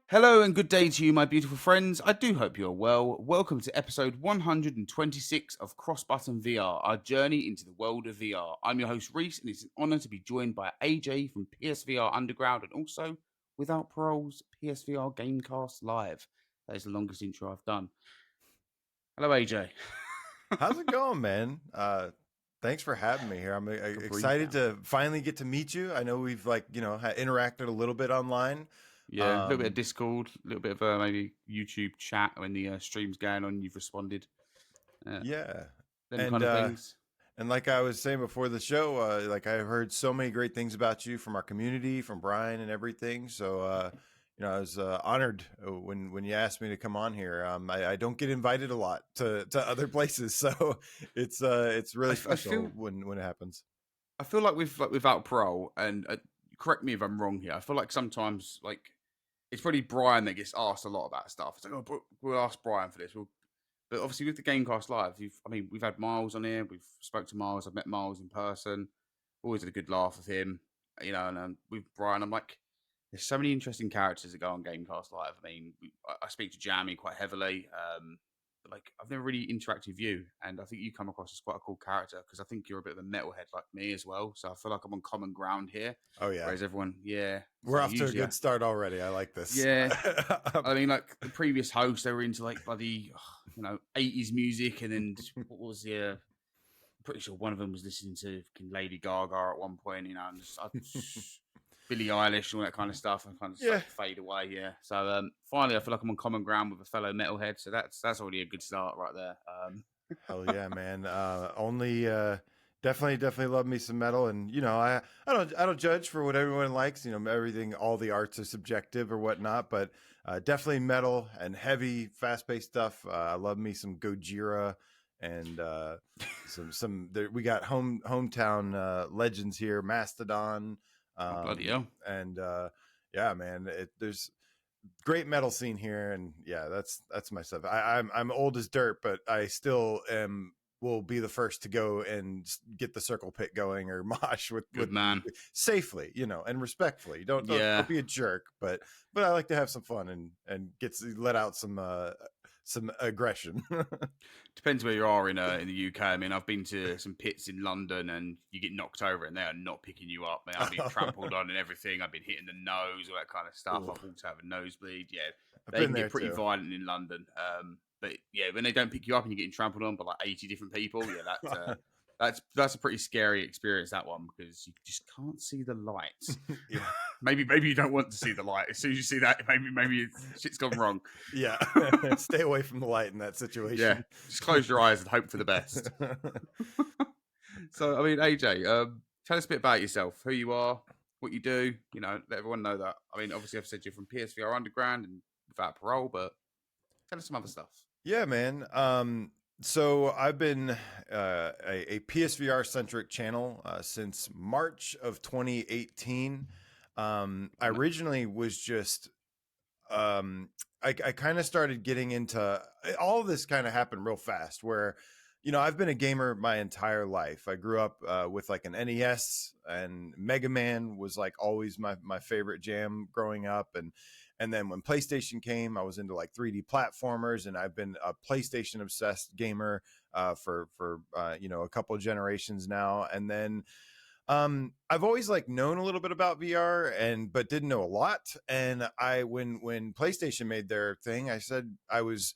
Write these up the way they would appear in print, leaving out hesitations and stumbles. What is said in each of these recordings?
Hello and good day to you, my beautiful friends. I do hope you're well. Welcome to episode 126 of CrossButtonVR, VR, our journey into the world of VR. I'm your host, Reece, and it's an honor to be joined by AJ from PSVR Underground and also, without paroles, PSVR Gamecast Live. That is the longest intro I've done. Hello, AJ. How's it going, man? Thanks for having me here. I'm Take a breathe excited now. to finally get to meet you. I know we've interacted a little bit online. Yeah, a little bit of Um, Discord, a little bit of maybe YouTube chat when the stream's going on. You've responded, uh, yeah, them and kind of uh, things. and like I was saying before the show, like I've heard so many great things about you from our community, from Brian and everything. So I was honored when you asked me to come on here. I don't get invited a lot to other places, so it's I, really f- I feel special when it happens. I feel like without parole, and correct me if I'm wrong here. I feel like sometimes it's probably Brian that gets asked a lot about stuff. It's like, oh, we'll ask Brian for this. But obviously with the Gamecast Live, we've had Miles on here. We've spoke to Miles. I've met Miles in person. Always had a good laugh with him. And with Brian, I'm like, there's so many interesting characters that go on Gamecast Live. I speak to Jammy quite heavily. But I've never really interacted with you, and I think you come across as quite a cool character because I think you're a bit of a metalhead like me as well. So I feel like I'm on common ground here, Oh yeah. whereas everyone, yeah. We're So off to a usually, good start already. I like this. yeah. I mean, like the previous hosts, they were into like bloody, 80s music, and then what was the? Pretty sure one of them was listening to Lady Gaga at one point, and Billie Eilish and all that kind of stuff, and kind of just Yeah. like fade away. Yeah. So finally, I feel like I'm on common ground with a fellow metalhead. So that's already a good start right there. Hell yeah, man. Only definitely love me some metal, and I don't judge for what everyone likes. Everything, all the arts are subjective or whatnot, but definitely metal and heavy, fast paced stuff. I love me some Gojira and we got hometown legends here, Mastodon, Oh bloody hell! and yeah, man. There's great metal scene here, and yeah, that's my stuff. I'm old as dirt, but I still am will be the first to go and get the circle pit going or mosh with Good man. safely, and respectfully. Don't Yeah. be a jerk, but I like to have some fun and let out some aggression. Depends where you are in the UK. I mean, I've been to some pits in London, and you get knocked over, and they are not picking you up. Man, I've been trampled on and everything. I've been hitting the nose, all that kind of stuff. Ooh, I've also had a nosebleed. Yeah, I've they been can there get pretty too. violent in London. But yeah, when they don't pick you up and you're getting trampled on by like 80 different people, yeah, that's a pretty scary experience. That one because you just can't see the lights. Yeah. Maybe you don't want to see the light. As soon as you see that, maybe shit's gone wrong. Yeah. Stay away from the light in that Yeah, situation. just close your eyes and hope for the best. So, I mean, AJ, tell us a bit about yourself, who you are, what you do. Let everyone know that. I mean, obviously, I've said you're from PSVR Underground and without parole, but tell us some other stuff. Yeah, man. So I've been a PSVR centric channel since March of 2018. I originally was just I kind of started getting into all of this. Kind of happened real fast. Where I've been a gamer my entire life. I grew up with like an NES, and Mega Man was like always my favorite jam growing up, and then when PlayStation came, I was into like 3D platformers, and I've been a PlayStation obsessed gamer for a couple of generations now. And then I've always like known a little bit about VR but didn't know a lot. And when PlayStation made their thing, I said I was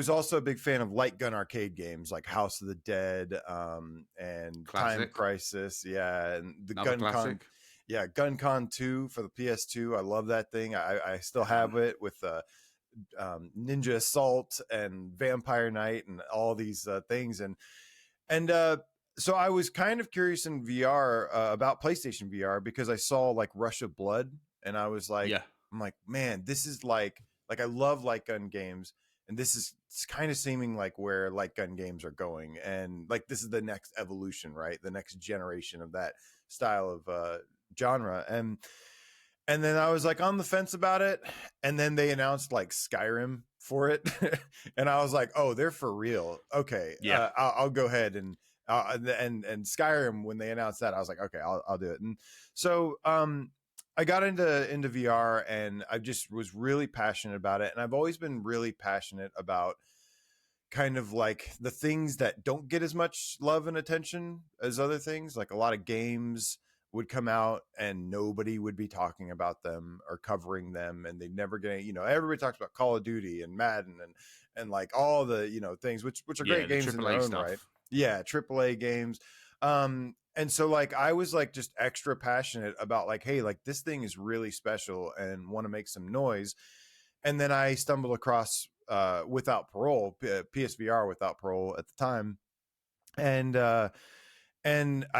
also a big fan of light gun arcade games like House of the Dead, and Time Classic, Crisis, yeah, and the another Gun Con, classic. yeah, Gun Con 2 for the PS2. I love that thing. I still Good have one. it with Ninja Assault and Vampire Night and all these things, and so I was kind of curious in VR about PlayStation VR because I saw like Rush of Blood, and Yeah, I'm like, man, this is like I love light gun games, and this is it's kind of seeming like where light gun games are going, and like this is the next evolution, right? The next generation of that style of genre, and then I was like on the fence about it, and then they announced like Skyrim for it, and I was like, oh, they're for real. Okay, yeah. I'll go ahead and Skyrim, when they announced that, I was like, okay, I'll do it. And so I got into VR, and I just was really passionate about it, and I've always been really passionate about kind of like the things that don't get as much love and attention as other things. Like a lot of games would come out and nobody would be talking about them or covering them, and they never get, everybody talks about Call of Duty and Madden and like all the, things which are Yeah, great the games in their AAA own right. stuff. Yeah, AAA games. And so like I was like just extra passionate about like, hey, like this thing is really special and want to make some noise. And then I stumbled across Without Parole, PSVR Without Parole at the time, and I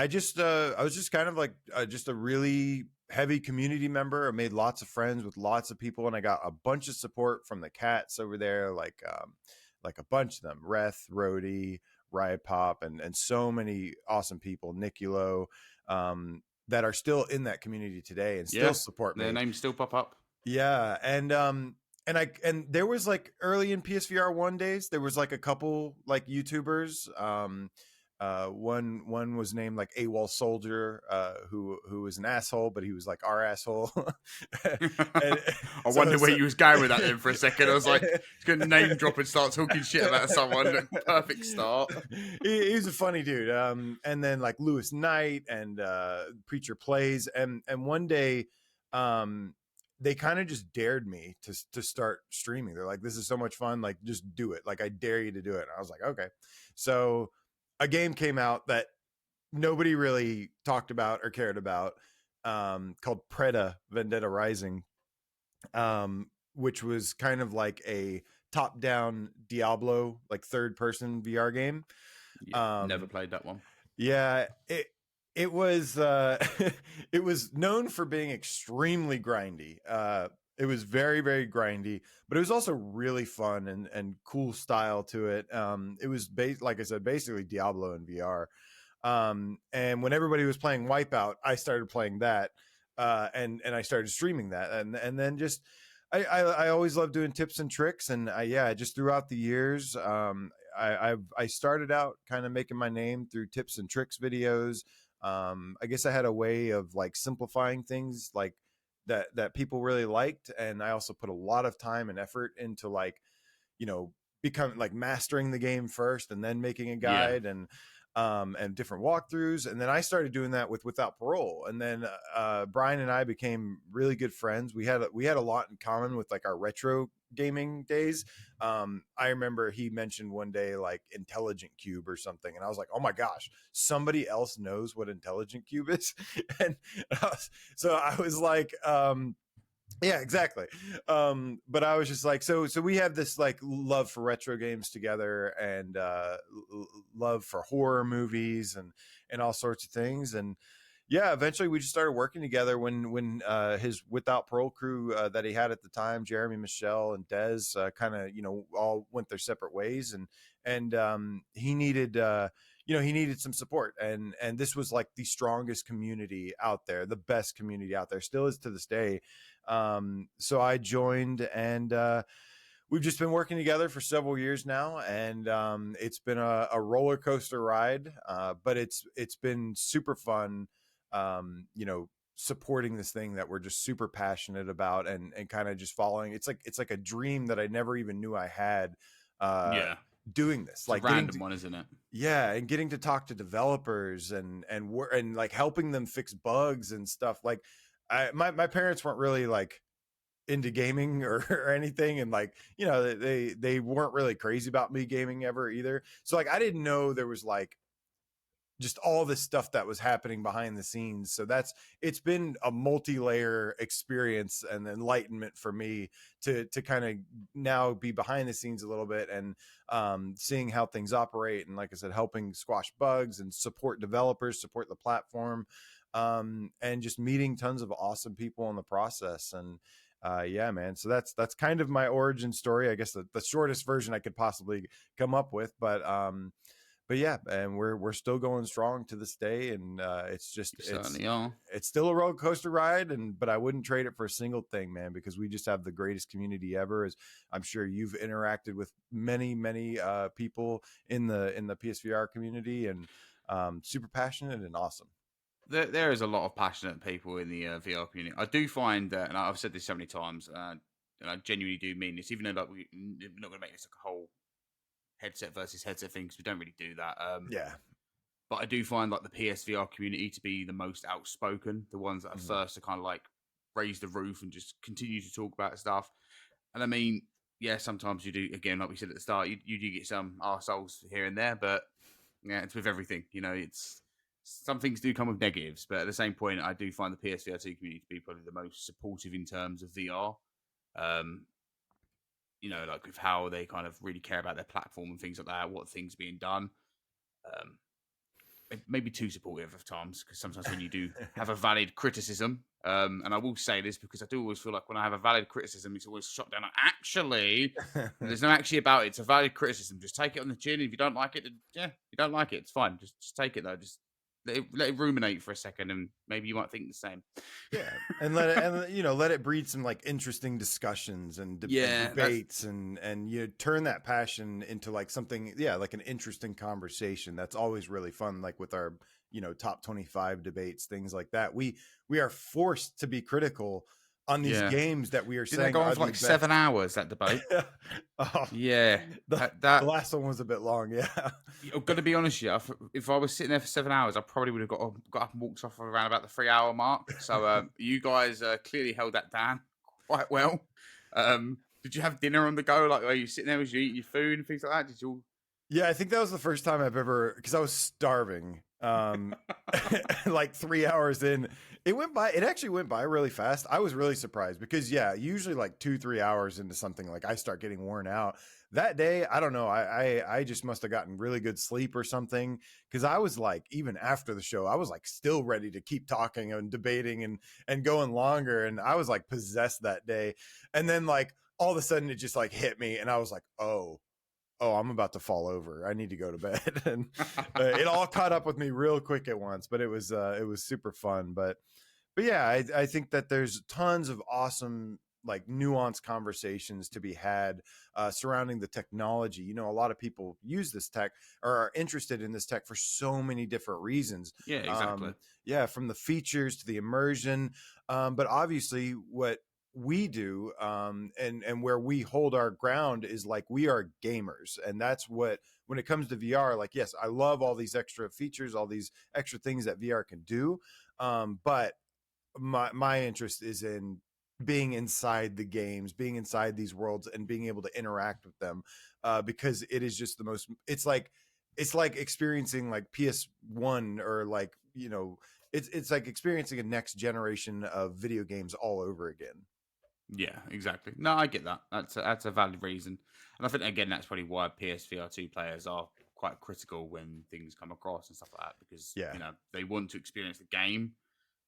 was just kind of like just a really heavy community member. I made lots of friends with lots of people, and I got a bunch of support from the cats over there, like a bunch of them, Reth, Rhodey, Riot Pop, and so many awesome people, Niculo, that are still in that community today and still Yeah, support their me. names still pop up. Yeah, and there was like early in PSVR one days, there was like a couple like YouTubers. One was named like AWOL Soldier, who was an asshole, but he was like our asshole. And I so wonder where so you was going with that then for a second. I was like, he's going to name drop and start talking shit about someone. Perfect start. He's a funny dude. And then like Lewis Knight and Preacher Plays, and one day, um, they kind of just dared me to start streaming. They're like, "This is so much fun! Like, just do it! Like, I dare you to do it." And I was like, "Okay." So a game came out that nobody really talked about or cared about, called Preda Vendetta Rising, which was kind of like a top-down Diablo, like third-person VR game. Yeah, never Um, played that one. yeah, it was it was known for being extremely grindy. It was very very grindy, but it was also really fun and cool style to it. It was like I said, basically Diablo in VR. And when everybody was playing Wipeout, I started playing that, and I started streaming that, and then just I always loved doing tips and tricks, and just throughout the years, I started out kind of making my name through tips and tricks videos. I guess I had a way of like simplifying things like that people really liked, and I also put a lot of time and effort into like, you know become like mastering the game first and then making a Yeah. guide and different walkthroughs. And then I started doing that with Without Parole, and then Brian and I became really good friends. We had a lot in common with like our retro gaming days. I remember he mentioned one day like Intelligent Cube or something, and I was like, oh my gosh, somebody else knows what Intelligent Cube is. And so I was like, yeah, exactly. But I was just like, so we have this like love for retro games together, and love for horror movies and all sorts of things. And yeah, eventually we just started working together when his Without Parole crew that he had at the time, Jeremy, Michelle, and Dez, kind of all went their separate ways, and he needed. He needed some support, and this was like the strongest community out there, the best community out there, still is to this day. So I joined, and we've just been working together for several years now, and it's been a roller coaster ride, but it's been super fun. Supporting this thing that we're just super passionate about, and kind of just following. It's like a dream that I never even knew I had. Uh, Yeah. Doing this, It's a like getting random one, isn't it? yeah, and getting to talk to developers and like helping them fix bugs and stuff. Like, my parents weren't really like into gaming or anything, and like they weren't really crazy about me gaming ever either. So like I didn't know there was like just all this stuff that was happening behind the scenes. So it's been a multi-layer experience and enlightenment for me to kind of now be behind the scenes a little bit, and seeing how things operate, and like I said, helping squash bugs and support developers, support the platform, and just meeting tons of awesome people in the process. And yeah, man, so that's kind of my origin story, I guess, the shortest version I could possibly come up with. But yeah, and we're still going strong to this day, and it's just You certainly are. it's still a roller coaster ride, but I wouldn't trade it for a single thing, man, because we just have the greatest community ever. As I'm sure you've interacted with many people in the PSVR community, and super passionate and awesome. there is a lot of passionate people in the VR community. I do find that, and I've said this so many times, and I genuinely do mean this, even though like we're not going to make this like a whole headset versus headset thing because we don't really do that. Yeah. But I do find like the PSVR community to be the most outspoken, the ones that are Mhm. first to kind of like raise the roof and just continue to talk about stuff. And I mean, yeah, sometimes you do, again, like we said at the start, you do get some arseholes here and there, but yeah, it's with everything. It's some things do come with negatives, but at the same point, I do find the PSVR2 community to be probably the most supportive in terms of VR. Um, like with how they kind of really care about their platform and things like that, what things are being done. Um, maybe too supportive of times because sometimes when you do have a valid criticism, and I will say this because I do always feel like when I have a valid criticism, it's always shot down. Like, actually, there's no actually about it. It's a valid criticism. Just take it on the chin. If you don't like it, then, yeah, you don't like it. It's fine. Just take it though. Just let it ruminate for a second, and maybe you might think the same. Yeah, and let it breed some like interesting discussions and, and Yeah, that's debates, and you turn that passion into like something, yeah, like an interesting conversation. That's always really fun. Like with our top 25 debates, things like that. We are forced to be critical on these yeah. games that we are Didn't that saying go on are for the like 7 hours? That debate. best. Oh, Yeah, the, the that last one was a bit long. Yeah. I'm gonna be honest, yeah. If I was sitting there for 7 hours, I probably would have got up and walked off around about the 3 hour mark. So you guys clearly held that down quite well. Did you have dinner on the go? Like, were you sitting there? Was you eating your food and things like that? Did you? Yeah, I think that was the first time I've ever, because I was starving. Like 3 hours in, it actually went by really fast. I was really surprised because, yeah, usually like 2, 3 hours into something, like I start getting worn out. That day, I don't know. I just must have gotten really good sleep or something because I was like, even after the show, I was like still ready to keep talking and debating and going longer. And I was like possessed that day. And then like all of a sudden it just like hit me and I was like, oh, I'm about to fall over. I need to go to bed. And it all caught up with me real quick at once, but it was super fun. But yeah, I think that there's tons of awesome like nuanced conversations to be had surrounding the technology. A lot of people use this tech or are interested in this tech for so many different reasons. Yeah, exactly. Yeah, from the features to the immersion, but obviously what we do and where we hold our ground is like we are gamers, and that's what, when it comes to VR, like, yes, I love all these extra features, all these extra things that VR can do, but my interest is in being inside the games, being inside these worlds, and being able to interact with them, because it is just the most. It's like experiencing like PS1 or like it's like experiencing a next generation of video games all over again. Yeah, exactly. No, I get that. That's a valid reason, and I think again that's probably why PSVR2 players are quite critical when things come across and stuff like that because Yeah, they want to experience the game.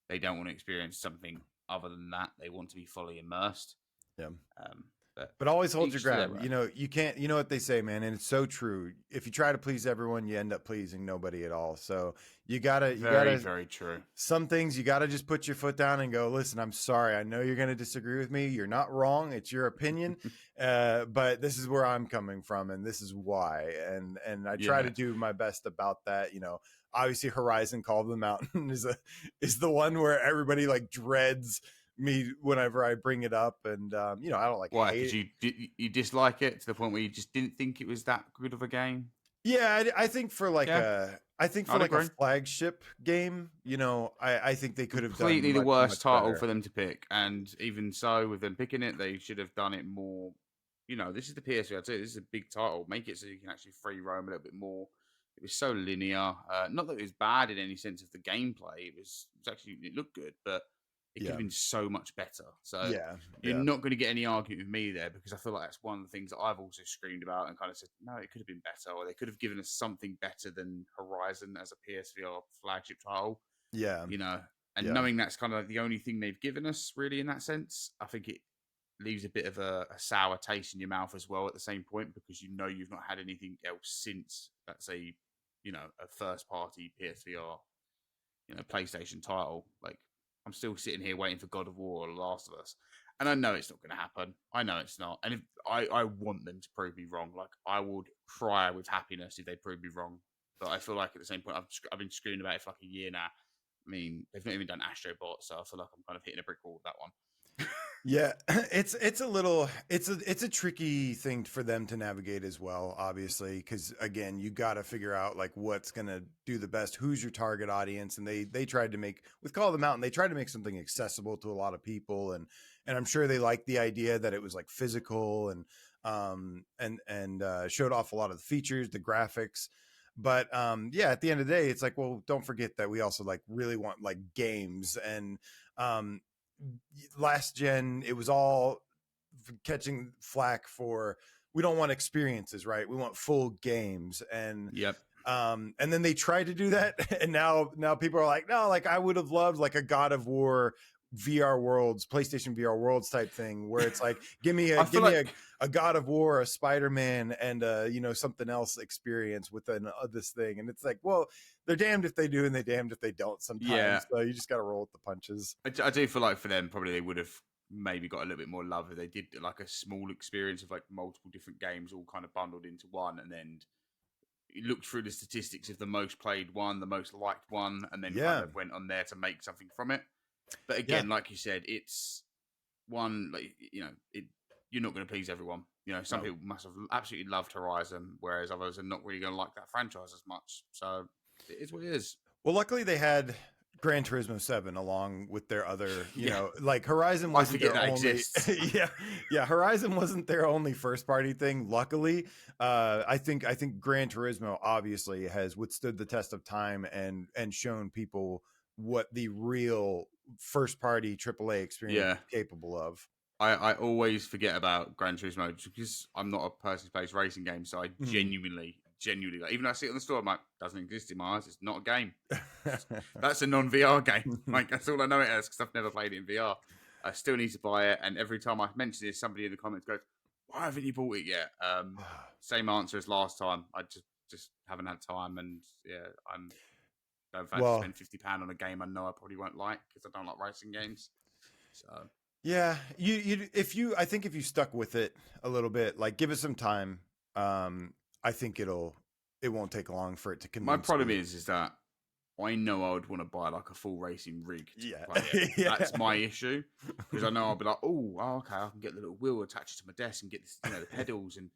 They don't want to experience something other than that. They want to be fully immersed. yeah. Um, but But always hold your each to their ground. own. You can't, what they say, man, and it's so true. If you try to please everyone, you end up pleasing nobody at all. So you Very, gotta, very true. some things you gotta just put your foot down and go, listen, I'm sorry. I know you're going to disagree with me. You're not wrong. It's your opinion. But this is where I'm coming from and this is why. And I try to Yeah. do my best about that. Obviously Horizon Call of the Mountain is the one where everybody like dreads me whenever I bring it up, and I don't like Why? hate Because it. you dislike it to the point where you just didn't think it was that good of a game. Yeah, I think for like Yeah, I'd a agree. flagship game, I think they could have done Completely the much worst much title better. for them to pick, and even so, with them picking it, they should have done it more. This is the PSVR 2. This is a big title. Make it so you can actually free roam a little bit more. It was so linear. Not that it was bad in any sense of the gameplay. It looked good, but it could Yeah, have been so much better. So yeah, you're yeah, not going to get any argument with me there because I feel like that's one of the things that I've also screamed about and kind of said, no, it could have been better, or they could have given us something better than Horizon as a PSVR flagship title yeah, you know, and yeah, knowing that's kind of the only thing they've given us really in that sense, I think it leaves a bit of a sour taste in your mouth as well at the same point because you've not had anything else since, let's say, a first party PSVR, PlayStation title. Like, I'm still sitting here waiting for God of War or Last of Us. And I know it's not going to happen. I know it's not. And if I want them to prove me wrong, like I would cry with happiness if they prove me wrong. But I feel like at the same point, I've been screaming about it for like a year now I mean, they've not even done Astrobot, so I feel like I'm kind of hitting a brick wall with that one. Yeah, it's a tricky thing for them to navigate as well, obviously, because again, you got to figure out like what's gonna do the best, who's your target audience, and they tried to make with Call of the Mountain, they tried to make something accessible to a lot of people, and I'm sure they liked the idea that it was like physical and showed off a lot of the features, the graphics. But yeah, at the end of the day, it's like, well, don't forget that we also like really want like games and um last gen it was all catching flack for we don't want experiences, right? We want full games. Yep. And then they tried to do that and now people are like, no, like I would have loved like a God of War VR Worlds, PlayStation VR Worlds type thing where it's like give me I feel like a God of War, a Spider-Man, and something else experience within this thing. And it's like, well, they're damned if they do and they're damned if they don't sometimes. yeah, So you just got to roll with the punches. I do feel like for them probably they would have maybe got a little bit more love if they did like a small experience of like multiple different games all kind of bundled into one, and then you looked through the statistics of the most played one, the most liked one, and then kind Yeah. of went on there to make something from it. But Yeah. again, like you said, it's one like you're not going to please everyone. Some people must have absolutely loved Horizon, whereas others are not really going to like that franchise as much. So it is what it is. Well, luckily they had Gran Turismo 7 along with their other, like Horizon wasn't their only. Yeah, Horizon wasn't their only first party thing. Luckily, I think Gran Turismo obviously has withstood the test of time and shown people what the real first party AAA experience is capable of. I always forget about Gran Turismo because I'm not a person who plays racing games, so I genuinely, like, even though I see it on the store, I'm like, doesn't exist in my eyes. It's not a game. That's a non-VR game. Like that's all I know it as because I've never played it in VR. I still need to buy it, and every time I mention this, somebody in the comments goes, "Why haven't you bought it yet?" Same answer as last time. I just haven't had time, and yeah, I've had to spend £50 on a game I know I probably won't like because I don't like racing games. So. Yeah, I think if you stuck with it a little bit, like give it some time, I think it won't take long for it to convince. My problem is that I know I would want to buy like a full racing rig to play it. That's my issue because I know I'll be like, oh, okay, I can get the little wheel attached to my desk and get this, the pedals, and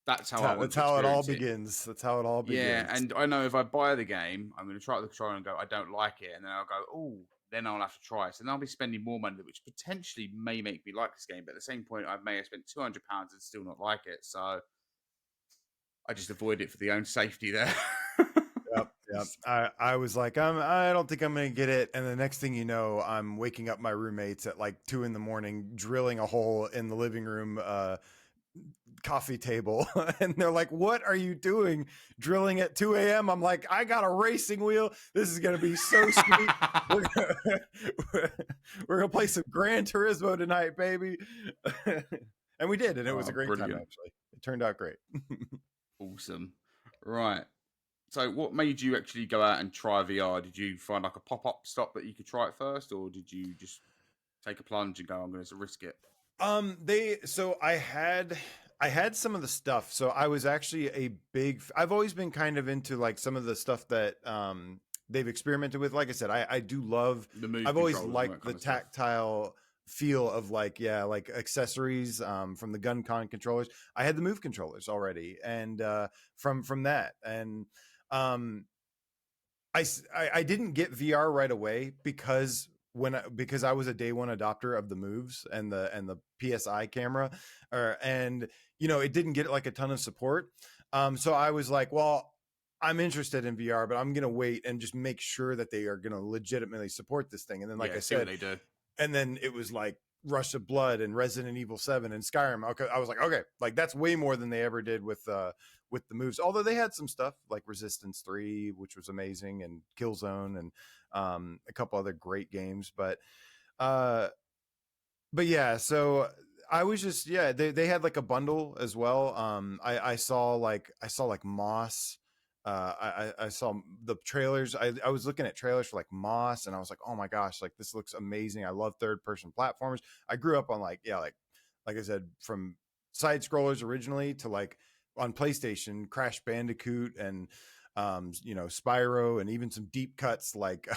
that's how I want. That's how it all begins. That's how it all begins. Yeah, and I know if I buy the game, I'm going to try out the controller and go, I don't like it, and then I'll go, oh. Then I'll have to try it. So then I'll be spending more money, which potentially may make me like this game. But at the same point, I may have spent £200 and still not like it. So I just avoid it for the own safety there. Yep. I was like, I don't think I'm going to get it. And the next thing you know, I'm waking up my roommates at like 2 a.m, drilling a hole in the living room coffee table, and they're like, what are you doing drilling at 2 a.m? I'm like, I got a racing wheel, this is gonna be so sweet. we're gonna play some Gran Turismo tonight, baby. And we did, and it was a great time. Actually, it turned out great. Awesome. Right, so what made you actually go out and try VR? Did you find like a pop-up stop that you could try it first, or did you just take a plunge and go, I'm going to risk it? I had some of the stuff. So I was actually I've always been kind of into like some of the stuff that they've experimented with. Like I said, I do love I've always liked the tactile feel of like accessories from the gun controllers. I had the Move controllers already, and from that, and I didn't get VR right away because I was a day one adopter of the Moves and the PSI camera, and it didn't get like a ton of support. So I was like, well, I'm interested in VR, but I'm gonna wait and just make sure that they are gonna legitimately support this thing. And then, like I said, they do. And then it was like Rush of Blood and Resident Evil 7 and Skyrim. Okay, I was like, okay, like that's way more than they ever did with the Moves. Although they had some stuff like Resistance 3, which was amazing, and Killzone, and a couple other great games. But yeah, so I was just they had like a bundle as well. I saw like Moss. I saw the trailers. I was looking at trailers for like Moss, and I was like, oh my gosh, like this looks amazing. I love third person platformers. I grew up on like I said, from side scrollers originally to like on PlayStation, Crash Bandicoot, and Spyro, and even some deep cuts like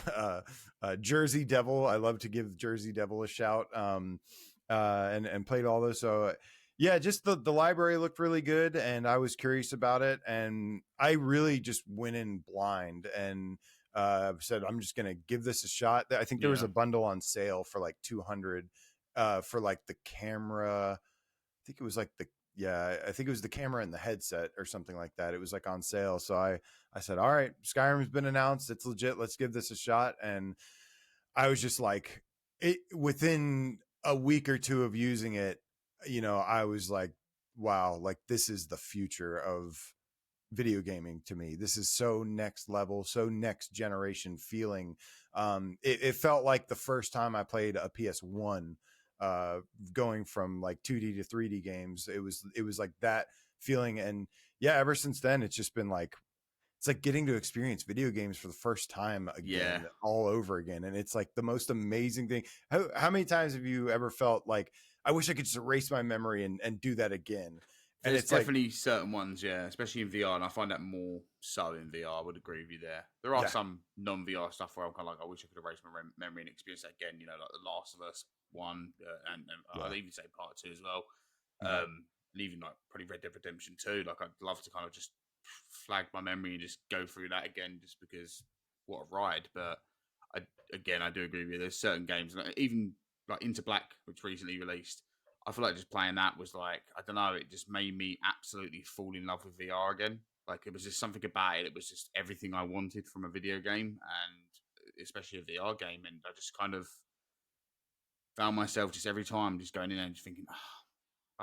Jersey Devil. I love to give Jersey Devil a shout. And played all those. So yeah, just the library looked really good, and I was curious about it, and I really just went in blind and said I'm just gonna give this a shot. I think there was Yeah. a bundle on sale for like 200 for like the camera. I think it was like the yeah, I think it was the camera and the headset or something like that. It was like on sale. So I said, all right, Skyrim's been announced. It's legit. Let's give this a shot. And I was just like, it within a week or two of using it, I was like, wow, like this is the future of video gaming to me. This is so next level, so next generation feeling. It felt like the first time I played a PS1, going from like 2D to 3D games. It was like that feeling, and yeah, ever since then, it's just been like it's like getting to experience video games for the first time Yeah. again, all over again, and it's like the most amazing thing. How many times have you ever felt like I wish I could just erase my memory and do that again? And There's it's like, definitely certain ones, yeah, especially in VR, and I find that more so in VR. I would agree with you there. There are yeah, some non-VR stuff where I'm kind of like, I wish I could erase my memory and experience that again. Like The Last of Us one, and yeah. I'd even say part two as well. Mhm. And even like probably Red Dead Redemption 2. Like I'd love to kind of just flag my memory and just go through that again, just because what a ride. But I again, I do agree with you. There's certain games, like, even like Into Black, which recently released. I feel like just playing that was like, I don't know, it just made me absolutely fall in love with VR again. Like it was just something about it. It was just everything I wanted from a video game, and especially a VR game. And I just kind of found myself just every time just going in there and just thinking,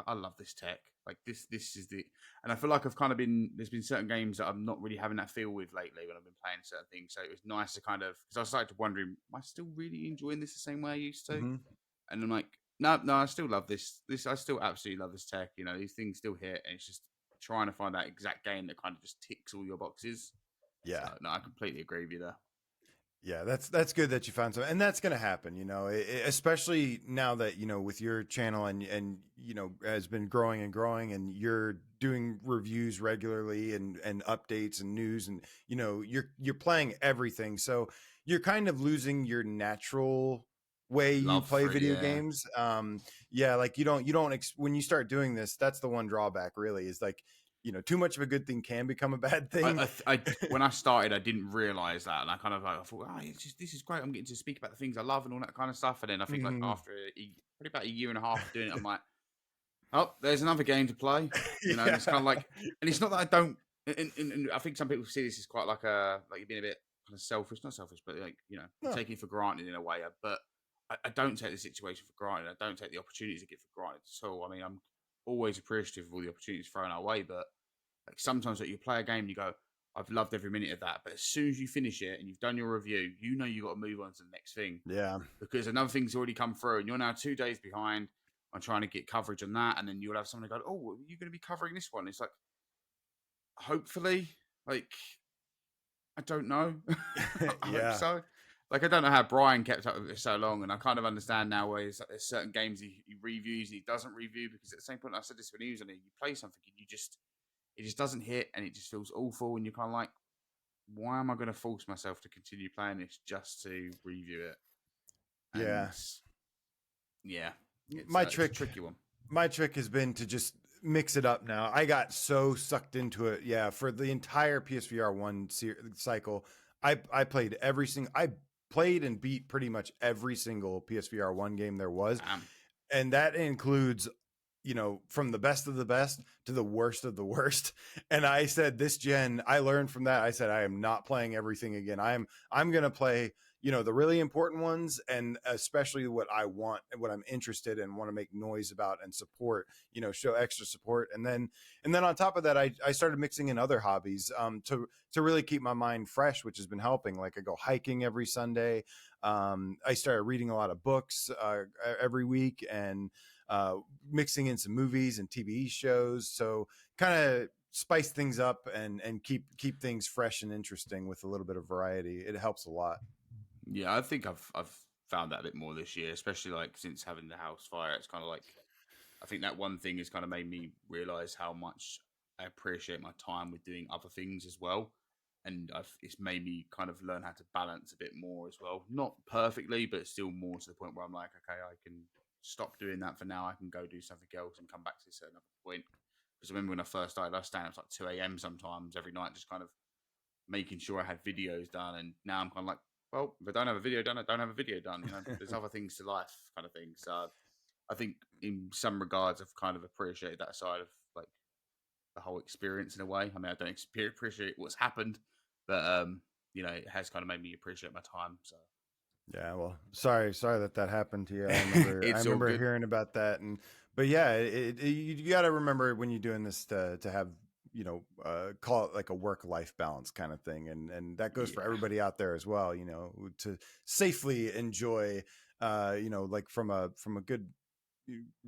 I love this tech. Like this is the, and I feel like I've kind of been. There's been certain games that I'm not really having that feel with lately when I've been playing certain things. So it was nice to kind of, because I started wondering, am I still really enjoying this the same way I used to? Mhm. And I'm like, no, no, I still love this. I still absolutely love this tech. These things still hit, and it's just trying to find that exact game that kind of just ticks all your boxes. So Yeah. no, I completely agree with you there. Yeah, that's good that you found some, and that's going to happen. Especially now that with your channel and has been growing and growing, and you're doing reviews regularly and updates and news, and you're playing everything, so you're kind of losing your natural way you Love play for it, video yeah. games. Yeah, like you don't when you start doing this, that's the one drawback. Really, is like too much of a good thing can become a bad thing. When I started, I didn't realize that, and I kind of like I thought, it's just this is great. I'm getting to speak about the things I love and all that kind of stuff. And then I think like Mhm. after probably about a year and a half of doing it, I'm like, oh, there's another game to play. And it's kind of Yeah. like, and it's not that I don't. And I think some people see this as quite like like you're being a bit kind of selfish, not selfish, but like you're No. taking it for granted in a way. But I don't take the situation for granted. I don't take the opportunities I get for granted at all. I mean, I'm always appreciative of all the opportunities thrown our way, but like sometimes like you play a game and you go, I've loved every minute of that. But as soon as you finish it and you've done your review, you got to move on to the next thing Yeah. because another thing's already come through and you're now 2 days behind on trying to get coverage on that. And then you'll have someone go, oh, you're going to be covering this one. It's like, hopefully, like, I don't know. I hope Yeah. so. Like, I don't know how Brian kept up with it so long. And I kind of understand now where there's certain games he reviews and he doesn't review because at the same point, I said this when he was on it, you play something and it just doesn't hit and it just feels awful. And you're kind of like, why am I going to force myself to continue playing this just to review it? And Yeah. yeah, My it's a trick tricky one. my trick has been to just mix it up now. I got so sucked into it. Yeah, for the entire PSVR 1 cycle, I played I played and beat pretty much every single PSVR 1 game there was. Damn. And that includes from the best of the best to the worst of the worst. And I said this gen, I learned from that. I said I am not playing everything again. I'm going to play the really important ones, and especially what I want and what I'm interested in, want to make noise about and support, show extra support. And then on top of that, I started mixing in other hobbies to really keep my mind fresh, which has been helping. Like I go hiking every Sunday. I started reading a lot of books every week, and mixing in some movies and TV shows. So kind of spice things up and keep things fresh and interesting with a little bit of variety. It helps a lot. Yeah, I think I've found that a bit more this year, especially like since having the house fire. It's kind of like I think that one thing has kind of made me realize how much I appreciate my time with doing other things as well. and it's made me kind of learn how to balance a bit more as well. Not perfectly, but still more to the point where I'm like, okay, I can stop doing that for now. I can go do something else and come back to this at another point. Because I remember when I first started, I was staying up like 2 a.m. sometimes every night, just kind of making sure I had videos done. And now I'm kind of like, well, if I don't have a video done, I don't have a video done. You know, there's other things to life, kind of thing. So I think in some regards, I've kind of appreciated that side of like the whole experience in a way. I mean, I don't appreciate what's happened, but you know, it has kind of made me appreciate my time. So Yeah, well, sorry that happened to you. I it's all remember good. hearing about that, and but yeah, you got to remember when you're doing this to have call it like a work life balance kind of thing, and that goes for Yeah, everybody out there as well. To safely enjoy, like from a good.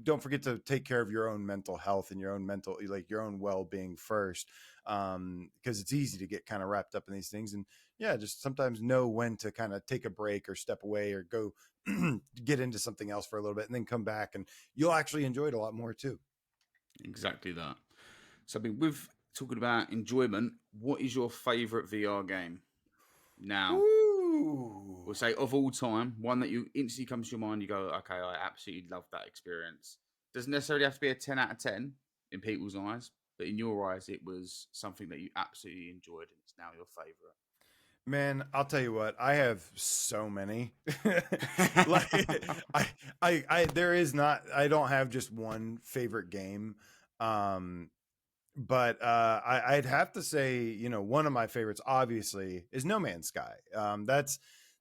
Don't forget to take care of your own mental health and your own mental, like your own well-being first, because it's easy to get kind of wrapped up in these things. And yeah, just sometimes know when to kind of take a break or step away or go get into something else for a little bit and then come back, and you'll actually enjoy it a lot more too. exactly that. So I mean, with talking about enjoyment, what is your favorite VR game now? We'll Ooh. say of all time, one that you instantly comes to your mind. You go, okay, I absolutely love that experience. Doesn't necessarily have to be a 10 out of 10 in people's eyes, but in your eyes, it was something that you absolutely enjoyed, and it's now your Man, I'll tell you what, I have so many. Like favorite. there is not, I don't have just one favorite game. Um, but I'd have to say, one of my favorites obviously is No Man's Sky.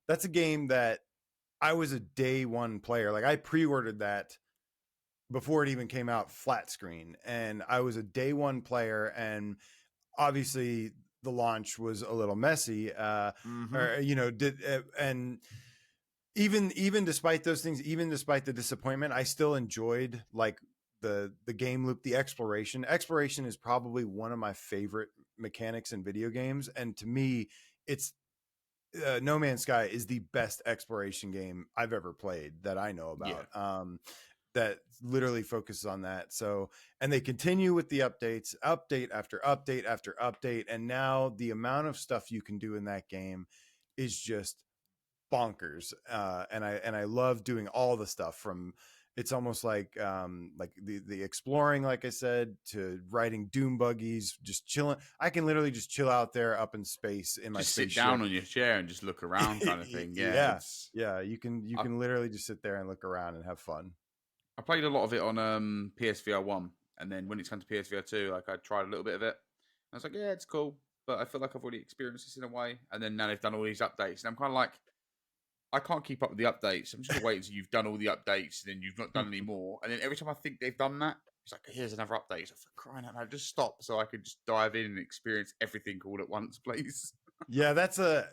That's a game that I was a day one player. Like I pre-ordered that before it even came out flat screen, and I was a day one player. And obviously the launch was a little messy, hmm or did and even despite those things, even despite the disappointment, I still enjoyed like the game loop, the exploration is probably one of my favorite mechanics in video games. And to me, it's No Man's Sky is the best exploration game I've ever played that I know Yeah, about. That literally focuses on that. So, and they continue with the updates, update after update after update, and now the amount of stuff you can do in that game is just bonkers. And I love doing all the stuff from. It's almost like the exploring, like I said, to riding doom buggies, just chilling. I can literally just chill out there up in space in my just sit spaceship. down on your chair and just look around, kind of thing. Yeah, Yeah, it's. yeah. You I, can literally just sit there and look around and have fun. I played a lot of it on PSVR 1, and then when it's come to PSVR 2, like I tried a little bit of it. I was like, yeah, it's cool, but I feel like I've already experienced this in a way. And then now they've done all these updates, and I'm kind of like, I can't keep up with the updates. I'm just gonna wait until you've done all the updates, and then you've not done any more. And then every time I think they've done that, it's like, here's another update. So for crying out loud, just stop so I can just dive in and experience everything all at once, please. Yeah, that's the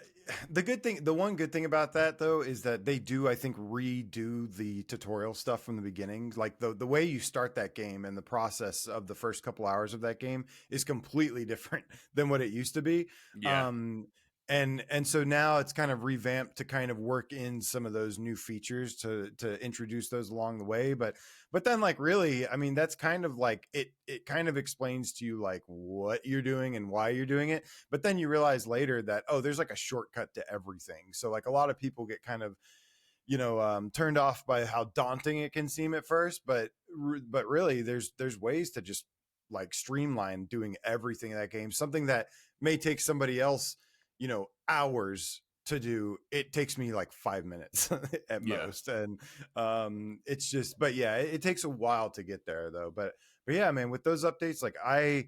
good thing. The one good thing about that though is that they do, I think, redo the tutorial stuff from the beginning. Like the way you start that game and the process of the first couple hours of that game is completely different than what it used to be. Yeah, Um, and so now it's kind of revamped to kind of work in some of those new features to introduce those along the way. But then like really, I mean, that's kind of like it kind of explains to you like what you're doing and why you're doing it. But then you realize later that, oh, there's like a shortcut to everything. So like a lot of people get kind of turned off by how daunting it can seem at first, but really there's ways to just like streamline doing everything in that game. Something that may take somebody else hours to do, it takes me like 5 minutes at yeah. most. And it's just, but yeah, it takes a while to get there though. But yeah, man, with those updates, like I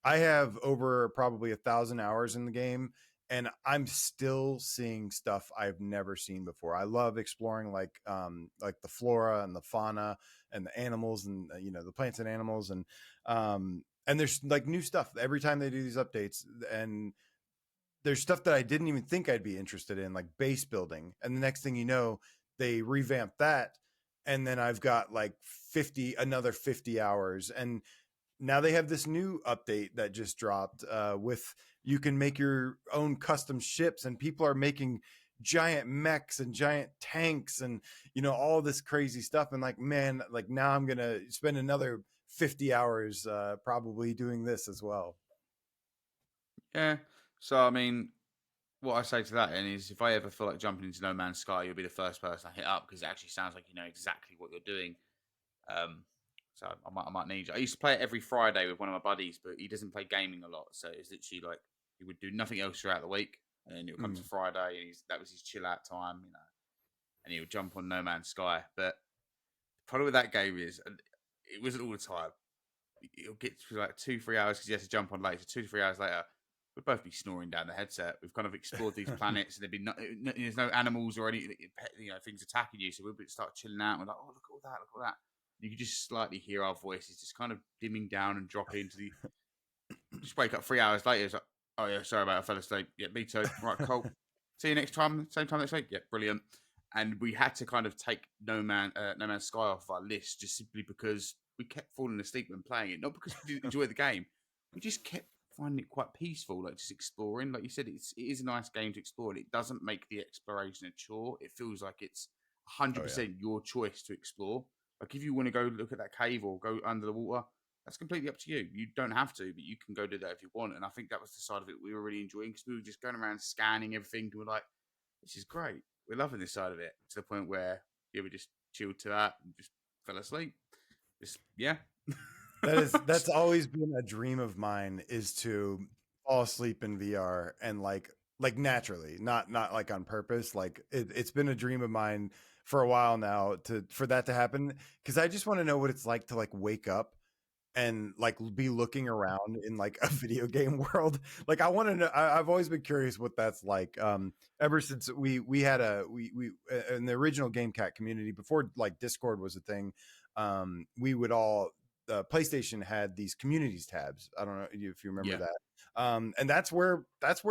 have over probably 1,000 hours in the game, and I'm still seeing stuff I've never seen before. I love exploring like the flora and the fauna and the animals, and the plants and animals, and there's like new stuff every time they do these updates. And there's stuff that I didn't even think I'd be interested in, like base building. And the next thing you know, they revamp that. And then I've got like another 50 hours. And now they have this new update that just dropped, with you can make your own custom ships, and people are making giant mechs and giant tanks and all this crazy stuff. And like, man, like now I'm gonna spend another 50 hours probably doing this as well. Yeah. So I mean, what I say to that then is, if I ever feel like jumping into No Man's Sky, you'll be the first person I hit up because it actually sounds like you know exactly what you're doing. Um, so I might need you. I used to play it every Friday with one of my buddies, but he doesn't play gaming a lot, so it's literally like he would do nothing else throughout the week, and then it would come to Mm. Friday, and that was his chill out time, you know, and he would jump on No Man's Sky. But the problem with that game is, and it wasn't all the time. It'll get to like 2-3 hours because he has to jump on late. So 2 to 3 hours later, we'd both be snoring down the headset. We've kind of explored these planets, and there'd be there's no animals or any things attacking you. So we'd start chilling out. And we're like, oh, look at all that, look at all that. You could just slightly hear our voices just kind of dimming down and dropping into the. Just wake up 3 hours later. It's like, oh yeah, sorry about it, I fell asleep. Yeah, me too. Right, cool. See you next time, same time next week. Yeah, brilliant. And we had to kind of take No Man's Sky off our list just simply because we kept falling asleep when playing it. Not because we didn't enjoy the game, we just kept finding it quite peaceful, like just exploring. Like you said, it is a nice game to explore, and it doesn't make the exploration a chore. It feels like it's Oh yeah. 100% your choice to explore. Like if you want to go look at that cave or go under the water, that's completely up to you. You don't have to, but you can go do that if you want. And I think that was the side of it we were really enjoying because we were just going around scanning everything. And we're like, this is great. We're loving this side of it to the point where we just chilled to that and just fell asleep. Just yeah. That's always been a dream of mine, is to fall asleep in VR, and like naturally, not like on purpose. Like it's been a dream of mine for a while now for that to happen, because I just want to know what it's like to like wake up and like be looking around in like a video game world. Like I want to know. I've always been curious what that's like. Ever since we had we in the original GameCat community, before like Discord was a thing, we would all, PlayStation had these communities tabs. I don't know if you remember Yeah. that. And that's where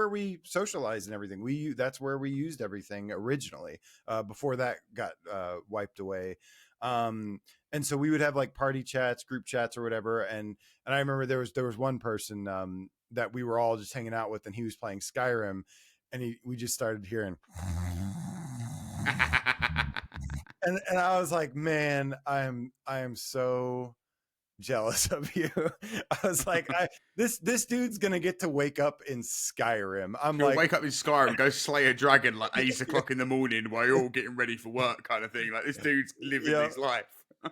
we socialized and everything. That's where we used everything originally, before that got wiped away. And so we would have like party chats, group chats, or whatever. And I remember there was one person that we were all just hanging out with, and he was playing Skyrim, and we just started hearing. And I was like, man, I am so jealous of you. I was like, this dude's gonna get to wake up in Skyrim. I'm He'll like, wake up in Skyrim, go slay a dragon like 8 o'clock in the morning while you're all getting ready for work, kind of thing. Like this dude's living his life.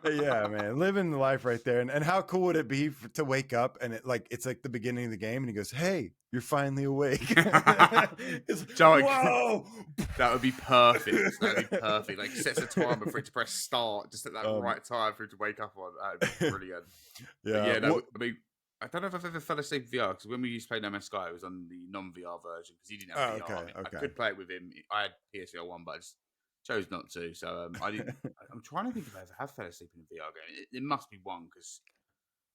yeah, man, living the life right there. And how cool would it be to wake up and it's like the beginning of the game, and he goes, "Hey, you're finally awake." Whoa, that would be perfect. That would be perfect. Like sets a timer for it to press start just at that right time for it to wake up on. That would be brilliant. Yeah, no, I mean, I don't know if I've ever fell asleep in VR because when we used to play No Man's Sky, it was on the non-VR version because he didn't have VR. okay, I could play it with him. I had PSVR1, but I just chose not to. So I didn't. I'm trying to think if I ever have fell asleep in a VR game. It must be one because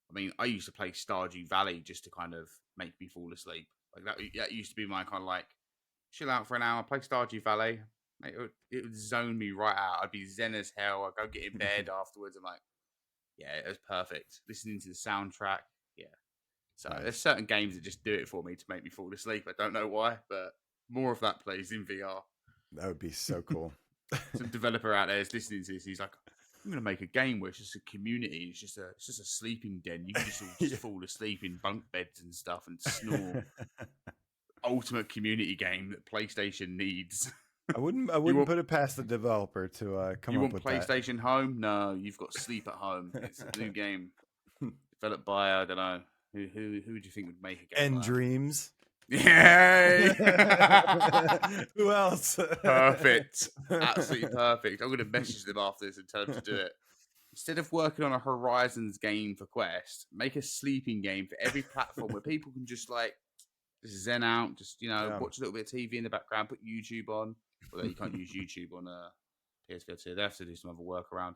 I mean I used to play Stardew Valley just to kind of make me fall asleep. Like that used to be my kind of like chill out for an hour, play Stardew Valley. It would zone me right out. I'd be zen as hell. I'd go get in bed afterwards. I'm like, yeah, it was perfect. Listening to the soundtrack, yeah. So nice. there's certain games that just do it for me to make me fall asleep. I don't know why, but more of that plays in VR. That would be so cool. Some developer out there is listening to this. He's like, I'm going to make a game where it's just a community. It's just a sleeping den. You can just all just fall asleep in bunk beds and stuff and snore. Ultimate community game that PlayStation needs. I wouldn't put it past the developer to come up with that. You want PlayStation Home? No, you've got Sleep at Home. It's a new game developed by I don't know who do you think would make a game? And Dreams. Yay! Who else? Perfect, absolutely perfect. I'm going to message them after this and tell them to do it. Instead of working on a Horizons game for Quest, make a sleeping game for every platform where people can just like just zen out, just watch a little bit of TV in the background, put YouTube on. Although you can't use YouTube on PSVR 2, they have to do some other workaround.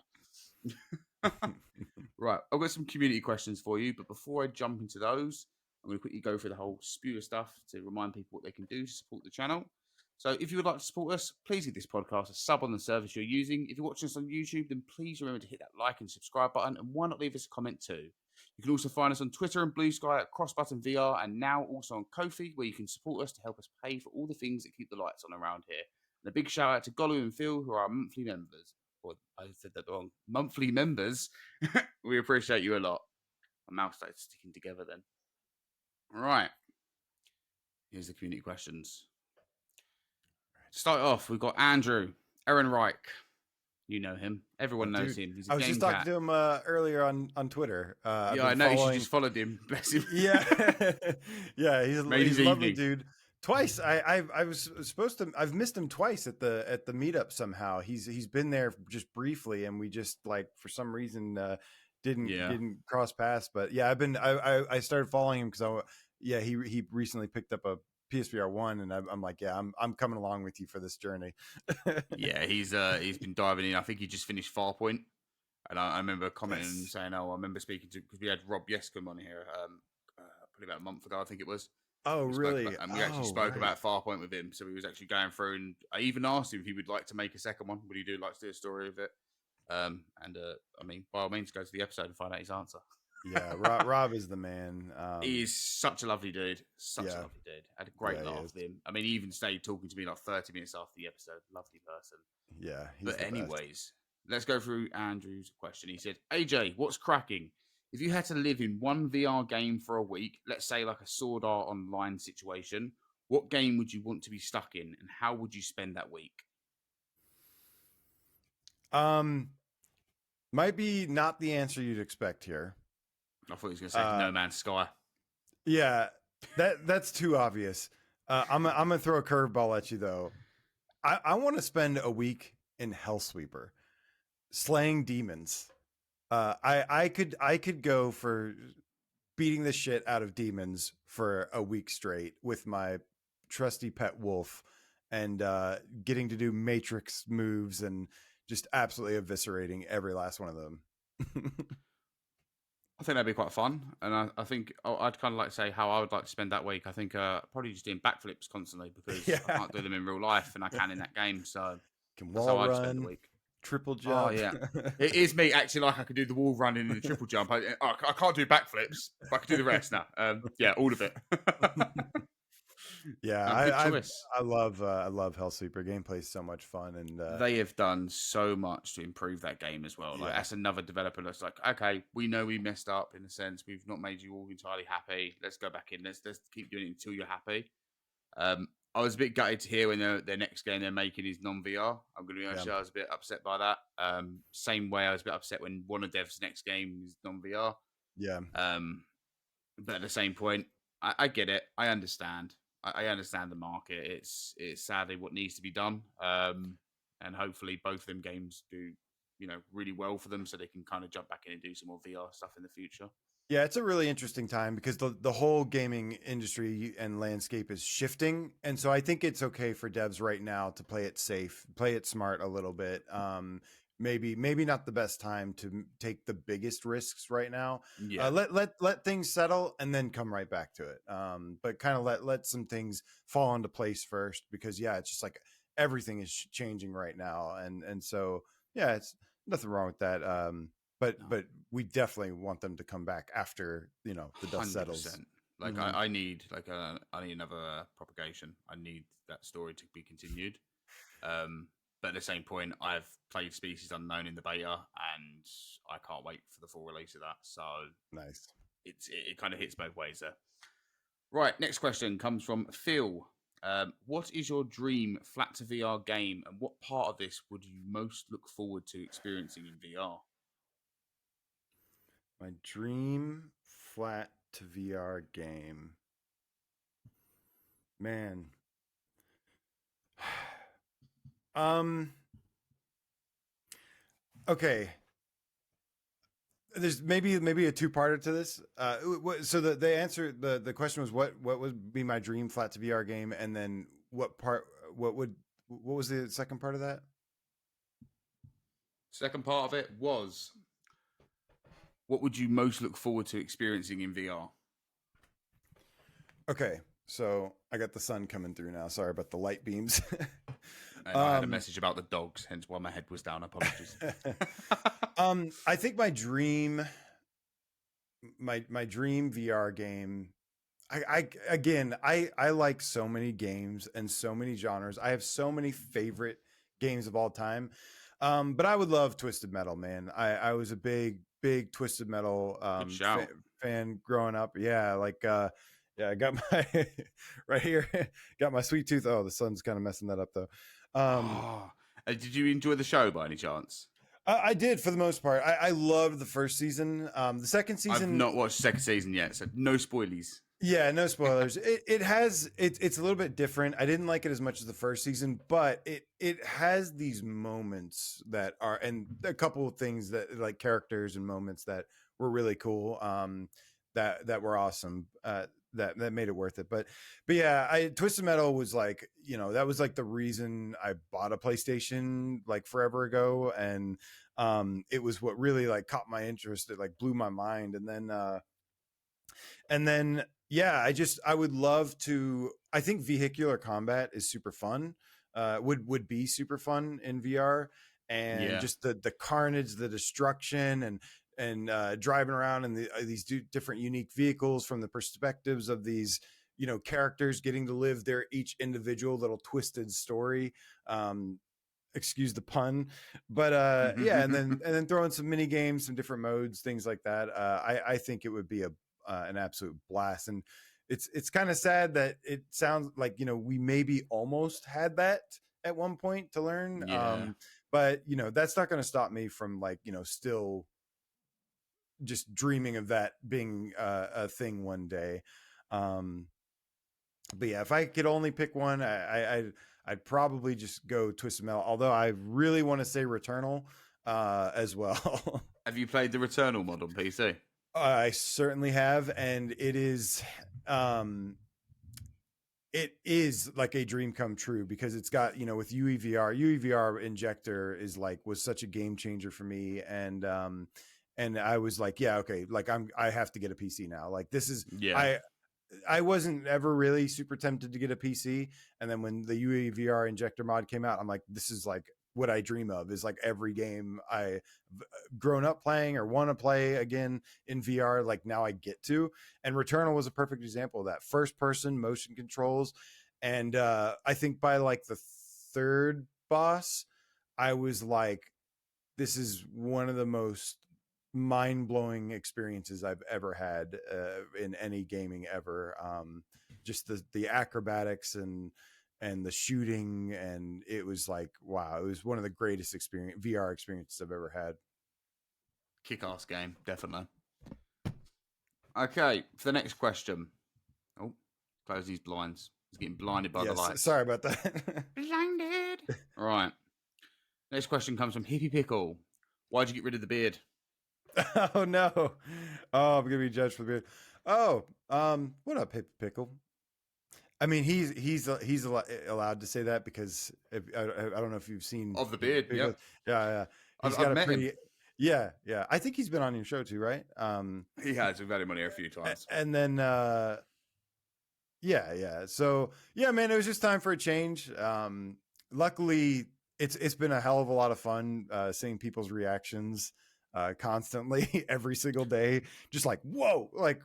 Right, I've got some community questions for you, but before I jump into those, I'm going to quickly go through the whole spew of stuff to remind people what they can do to support the channel. So if you would like to support us, please give this podcast a sub on the service you're using. If you're watching us on YouTube, then please remember to hit that like and subscribe button, and why not leave us a comment too? You can also find us on Twitter and Blue Sky at CrossButtonVR, and now also on Ko-fi, where you can support us to help us pay for all the things that keep the lights on around here. And a big shout out to Golu and Phil, who are our monthly members. Or I said that wrong. Monthly members. We appreciate you a lot. My mouth started sticking together then. All right. Here's the community questions. To start off, we've got Andrew Ehrenreich. You know him. Oh, Everyone knows dude, him. He's a I was just game talking cat. to him earlier on Twitter. I've Yeah, I been noticed you following. just followed him. Bless him. Yeah, yeah, Made he's his a lovely evening. dude. Twice, I was supposed to. I've missed him twice at the meetup. Somehow he's been there just briefly, and we just like for some reason Yeah. didn't cross paths. But yeah, I started following him because he recently picked up a PSVR 1, and I'm like, yeah, I'm coming along with you for this journey. Yeah, he's been diving in. I think he just finished Farpoint. And I remember commenting and Yes. saying, "Oh, I remember speaking to because we had Rob Yescombe on here, probably about a month ago, I think it was. Oh, We spoke about, really? and we actually Oh, spoke right. about Farpoint with him. So he was actually going through, and I even asked him if he would like to make a second one. Would he do like to do a story of it? I mean, by all means, go to the episode and find out his answer. Yeah, Rob is the man. He is such a lovely dude. Such a Yeah, lovely dude. I had a yeah, great he laugh is. with him. I mean, he even stayed talking to me like 30 minutes after the episode. Lovely person. Yeah, he's But the best. anyways, let's go through Andrew's question. He said, "AJ, what's cracking? If you had to live in one VR game for a week, let's say like a Sword Art Online situation, what game would you want to be stuck in, and how would you spend that week?" Um, might be not the answer you'd expect here. I thought he was going to say Uh, No Man's Sky. yeah, that's too obvious. I'm gonna throw a curveball at you though. I want to spend a week in Hellsweeper, slaying demons. I could go for beating the shit out of demons for a week straight with my trusty pet wolf, and getting to do matrix moves and just absolutely eviscerating every last one of them. I think that'd be quite fun, and I think I'd kind of like to say how I would like to spend that week. I think probably just doing backflips constantly because I Yeah, can't do them in real life, and I can in that game. So can that's how wall I'd spend the run, week. triple Oh jump. yeah, it is me actually. Like I could do the wall running and the triple jump. I can't do backflips, but I can do the rest now. Yeah, all of it. Yeah, No, good choice. I love Hellsweeper. Gameplay is so much fun, and They have done so much to improve that game as well. Like yeah, that's another developer that's like, okay, we know we messed up in a sense. We've not made you all entirely happy. Let's go back in. Let's keep doing it until you're happy. I was a bit gutted to hear when their next game they're making is non VR. I'm going to be honest, yeah, I was a bit upset by that. Same way I was a bit upset when one of Dev's next game is non VR. yeah. Um, but at the same point, I get it. I understand. I understand the market. It's sadly what needs to be done. And hopefully both of them games do, really well for them, so they can kind of jump back in and do some more VR stuff in the future. Yeah, it's a really interesting time because the whole gaming industry and landscape is shifting, and so I think it's okay for devs right now to play it safe, play it smart a little bit. Maybe not the best time to take the biggest risks right now. Yeah, Let things settle and then come right back to it. But kind of let some things fall into place first because yeah, it's just like everything is changing right now, and so yeah, it's nothing wrong with that. no, But we definitely want them to come back after the dust settles. 100%. Like Hmm. I need I need another propagation. I need that story to be continued. But at the same point, I've played Species Unknown in the beta, and I can't wait for the full release of that. So Nice. it kind of hits both ways there. Right, next question comes from Phil. What is your dream flat to VR game, and what part of this would you most look forward to experiencing in VR? My dream flat to VR game, man. um. Okay. There's maybe a two-parter to this. So the answer the question was what would be my dream flat to VR game, and then what was the second part of that? Second part of it was, what would you most look forward to experiencing in VR? Okay, so I got the sun coming through now. Sorry about the light beams. And I had a message about the dogs, hence why my head was down. Apologies. I think my dream VR game. I like so many games and so many genres. I have so many favorite games of all time. But I would love Twisted Metal, man. I was a big Twisted Metal Good shout. fan growing up. Yeah, like Yeah, I got my right here. Got my sweet tooth. Oh, the sun's kind of messing that up though. Um, Oh, did you enjoy the show by any chance? I did for the most part. I loved the first season. The second I've season, not watched the second season yet, so no spoilies. yeah, no spoilers. It's a little bit different. I didn't like it as much as the first season, but it has these moments that are, and a couple of things that like characters and moments that were really cool. That were awesome. That made it worth it. But yeah, I Twisted Metal was like, that was like the reason I bought a PlayStation like forever ago, and it was what really like caught my interest. It like blew my mind, and then yeah, I would love to. I think vehicular combat is super fun. Would be super fun in VR, and Yeah. just the carnage, the destruction, and driving around in these different unique vehicles from the perspectives of these characters getting to live their each individual little twisted story. Excuse the pun, but yeah, and then throw in some mini games, some different modes, things like that. I think it would be an absolute blast, and it's kind of sad that it sounds like we maybe almost had that at one point to learn, Yeah. but that's not going to stop me from like still just dreaming of that being a thing one day. um but yeah, if I could only pick one, I'd probably just go Twisted Metal. Although I really want to say Returnal as well. Have you played the Returnal mod on PC? I certainly have, and it is like a dream come true because it's got with UEVR injector was such a game changer for me, and I was like, yeah, okay, like I have to get a PC now. Like this is Yeah. I wasn't ever really super tempted to get a PC. And then when the UEVR injector mod came out, I'm like, this is like what I dream of, is like every game I've grown up playing or want to play again in VR. Like now I get to, and Returnal was a perfect example of that. First person motion controls. And I think by like the third boss, I was like, this is one of the most mind-blowing experiences I've ever had in any gaming ever. Just the acrobatics and the shooting, and it was like, wow, it was one of the greatest VR experiences I've ever had. Kick-ass game, definitely. Okay, for the next question. Oh, close these blinds. He's getting blinded by the Yes, lights. sorry about that. Blinded. All right. Next question comes from Hippie Pickle. Why'd you get rid of the beard? Oh no. Oh, I'm gonna be judged for the beard. Oh, what up, Pickle? I mean, he's allowed to say that because I don't know if you've seen Of the beard, yep. Yeah. He's I've got a met pretty him. yeah. I think he's been on your show too, right? He has. We've had him on here a few times. And then yeah. So yeah, man, it was just time for a change. Luckily, it's been a hell of a lot of fun seeing people's reactions constantly every single day. Just like whoa, like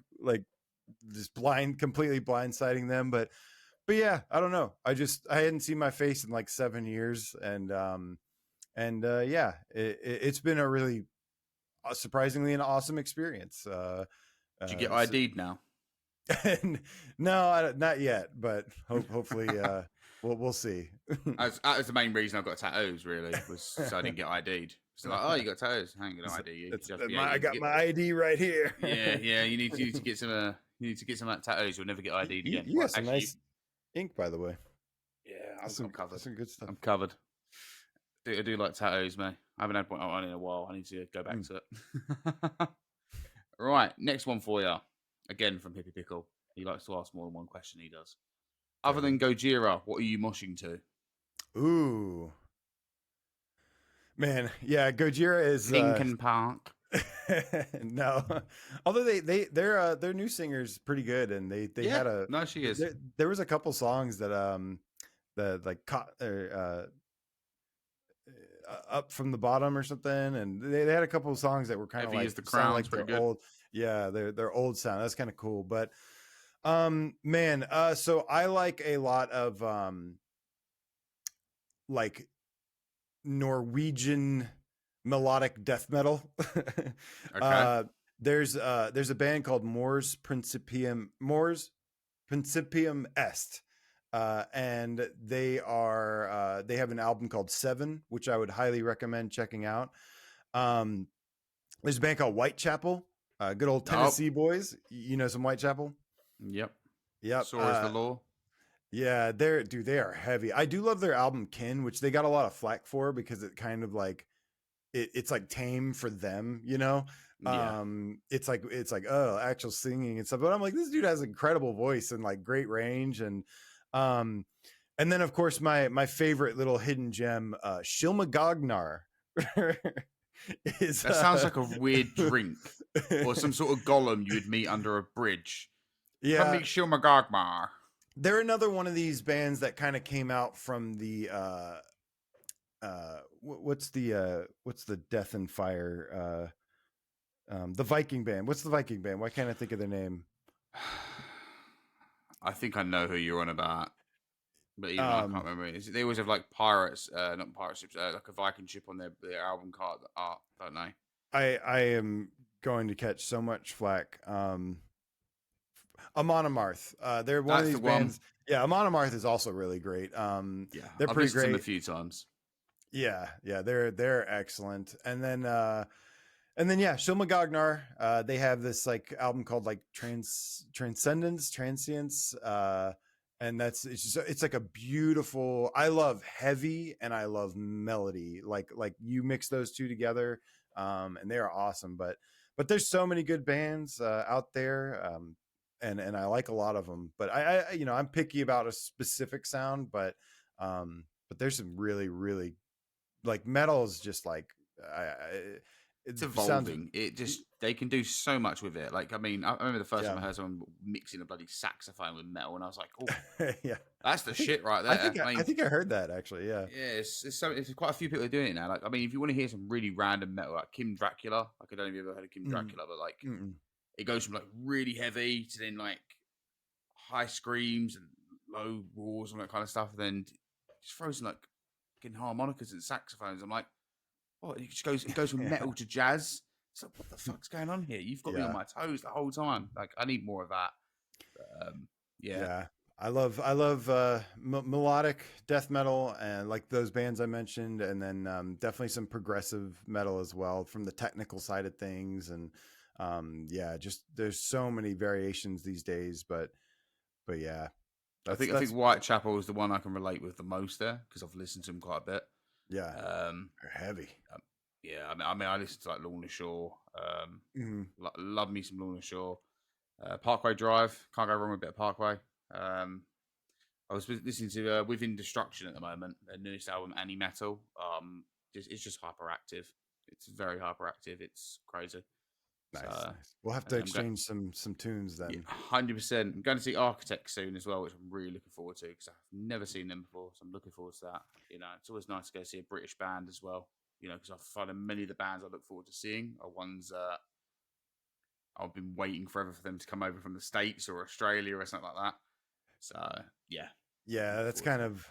just completely blindsiding them. But yeah, I don't know. I hadn't seen my face in like 7 years, and yeah, it's been a really surprisingly an awesome experience. Did you get So, ID'd now? no, not yet, but hopefully, we'll see. That was the main reason I got tattoos, really, was so I didn't get ID'd. So like, oh, you got tattoos? I ain't gonna ID you. I got my ID right here. Yeah. You need to get some. You need to get some of that tattoos. You'll never get ID'd again. You got some nice ink, by the way. Yeah, I'm covered. Some good stuff. I'm covered. I do like tattoos, man. I haven't had one on in a while. I need to go back to it. Right, next one for you. Again from Hippie Pickle. He likes to ask more than one question. He does. Other than Gojira, what are you moshing to? Ooh, man, yeah, Gojira is Linkin Park. No, although their new singer's pretty good, and they had a no, she is. There was a couple songs that like caught up from the bottom or something, and they had a couple of songs that were kind of like the Crown, like their old, their old sound. That's kind of cool. But man, so I like a lot of like Norwegian melodic death metal. Okay. There's a band called Mors Principium Mors Principium Est. And they have an album called Seven, which I would highly recommend checking out. Um, there's a band called Whitechapel, good old Nope. Tennessee boys. You know some Whitechapel? Yep. Yep. Saw is the law. Yeah, they are heavy. I do love their album Kin, which they got a lot of flack for because it kind of like it's like tame for them, you know. Yeah. It's like oh, actual singing and stuff. But I'm like, this dude has incredible voice and like great range, um and then of course my favorite little hidden gem, Shilmagognar is That sounds like a weird drink or some sort of golem you would meet under a bridge. Come yeah, meet Shilmagogmar. they're another one of these bands that kind of came out from the what's the Death and Fire the Viking band. What's the Viking band? Why can't I think of their name? I think I know who you're on about, but even I can't Um, remember. They always have like pirates, not pirate ships, like a Viking ship on their album card art, don't they? I am going to catch so much flack. Amon Amarth. They're one of That's the these one. bands. Yeah, Amon Amarth is also really great. Yeah, They're I've pretty listened to them a great. few times. Yeah, yeah, they're excellent. And then yeah, Shilma Gagnar, they have this like album called like Transcendence, Transience, and it's like a beautiful. I love heavy and I love melody. Like you mix those two together, and they are awesome. But there's so many good bands out there, and I like a lot of them. But I I'm picky about a specific sound, but there's some really like metal is just like it It's sounds evolving. It just they can do so much with it. Like I mean, I remember the first yeah time I heard someone mixing a bloody saxophone with metal, and I was like, "Oh, yeah that's the I think shit right I there." think I I mean, think I heard that actually, yeah. yeah, it's quite a few people are doing it now. Like, I mean, if you want to hear some really random metal, like Kim Dracula, like I don't know if you've ever heard of Kim Mm, Dracula, but like mm-mm. it goes from like really heavy to then like high screams and low roars and that kind of stuff, and then just throws in like fucking harmonicas and saxophones. I'm like, oh, it goes from Yeah, metal to jazz. So what the fuck's going on here? You've got me on yeah, my toes the whole time. Like I need more of that. Yeah, yeah. I love melodic death metal and like those bands I mentioned, and then definitely some progressive metal as well from the technical side of things. And yeah, just there's so many variations these days, but yeah, I think that's Whitechapel is the one I can relate with the most there because I've listened to them quite a bit. yeah, Um, they're heavy. yeah, I mean, I listen to like Lorna Shore. Mhm. Love me some Lorna Shore. Parkway Drive, can't go wrong with a bit of Parkway. Um, I was listening to Within Destruction at the moment, their newest album, Annie Metal. It's just hyperactive. It's very hyperactive. It's crazy. So Nice, nice. We'll have to I'm going, exchange some tunes yeah, then. 100%. I'm going to see Architect soon as well, which I'm really looking forward to because I've never seen them before. So I'm looking forward to that. You know, it's always nice to go see a British band as well. You know, because I find that many of the bands I look forward to seeing are ones I've been waiting forever for them to come over from the States or Australia or something like that. So yeah, Yeah, looking that's forward to kind it. of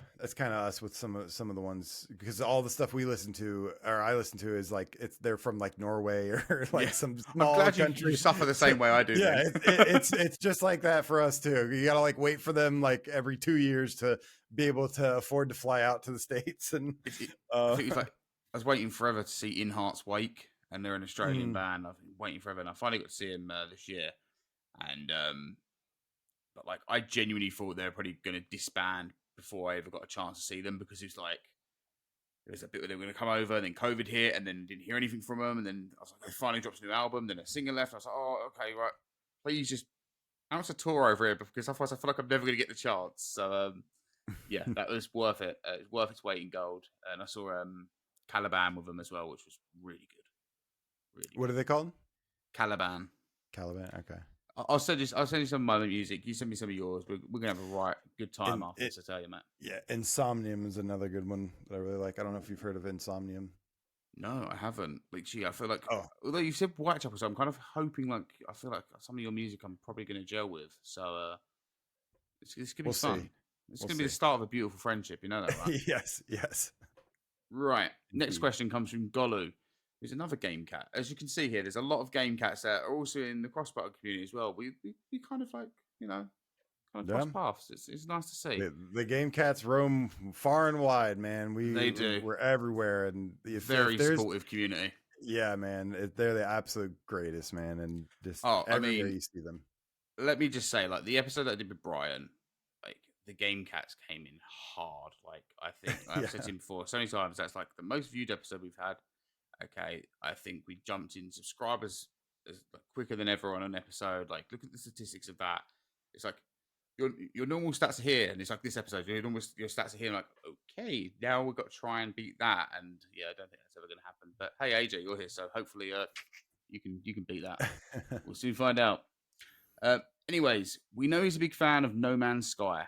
us with some of the ones because all the stuff we listen to or I listen to is like they're from like Norway or Yeah, like some I'm small glad you country. suffer the same way I do. Yeah, Then it's just like that for us too. You gotta like wait for them like every 2 years to be able to afford to fly out to the States and I uh think it's like I was waiting forever to see In Heart's Wake, and they're an Australian mm, band. I've been waiting forever, and I finally got to see them this year. And but like I genuinely thought they were probably going to disband before I ever got a chance to see them because it's like there was a bit where they were going to come over, and then COVID hit, and then didn't hear anything from them, and then I was like, they finally dropped a new album, then a singer left. I was like, oh, okay, right, please just announce a tour over here because otherwise I feel like I'm never going to get the chance. So yeah, that was worth it. It's worth its weight in gold. And I saw Caliban with them as well, which was really good, really what are good. they called? Caliban. Caliban. Okay. I'll send you some of my music. You send me some of yours. We're gonna have a right good time And after this. I tell you, Matt. yeah, Insomnium is another good one that I really like. I don't know if you've heard of Insomnium. No, I haven't. Like, gee, I feel like Oh, although you said Whitechapel, so I'm kind of hoping like I feel like some of your music I'm probably gonna gel with. So it's gonna be we'll fun. see. It's We'll gonna be the see. start of a beautiful friendship. You know that, right? Yes, yes. Right. Next Indeed. question comes from Golu, who's another game cat. As you can see here, there's a lot of game cats that are also in the CrossButton community as well. We kind of like, you know, kind of Yeah. cross paths. It's nice to see. The GameCats roam far and wide, man. They do. We're everywhere, and if Very there's supportive community. yeah, man, they're the absolute greatest, man, and just Oh, I everywhere mean, you see them. let me just say, like the episode that I did with Brian, like the Game Cats came in hard. Like I think I've Yeah, said to him before so many times, that's like the most viewed episode we've had. Okay, I think we jumped in subscribers like, quicker than ever on an episode. Like, look at the statistics of that. It's like your normal stats are here, and it's like this episode. Your stats are here. And like, okay, now we've got to try and beat that. And yeah, I don't think that's ever going to happen. But hey, AJ, you're here, so hopefully, you can beat that. We'll soon find out. Uh, Anyways, we know he's a big fan of No Man's Sky.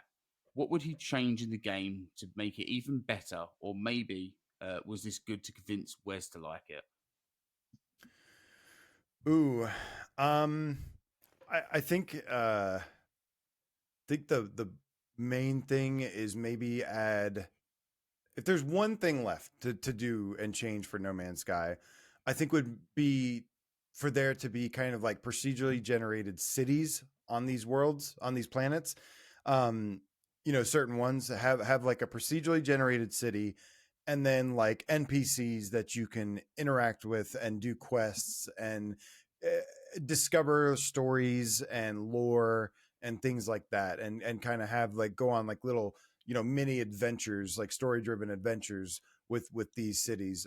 What would he change in the game to make it even better? Or maybe was this good to convince Wes to like it? Ooh, um, I think the main thing is maybe add, if there's one thing left to do and change for No Man's Sky, I think would be for there to be kind of like procedurally generated cities on these worlds, on these planets. Um, certain ones have like a procedurally generated city, and then like NPCs that you can interact with and do quests and discover stories and lore and things like that, and kind of have like go on like little mini adventures, like story driven adventures with these cities.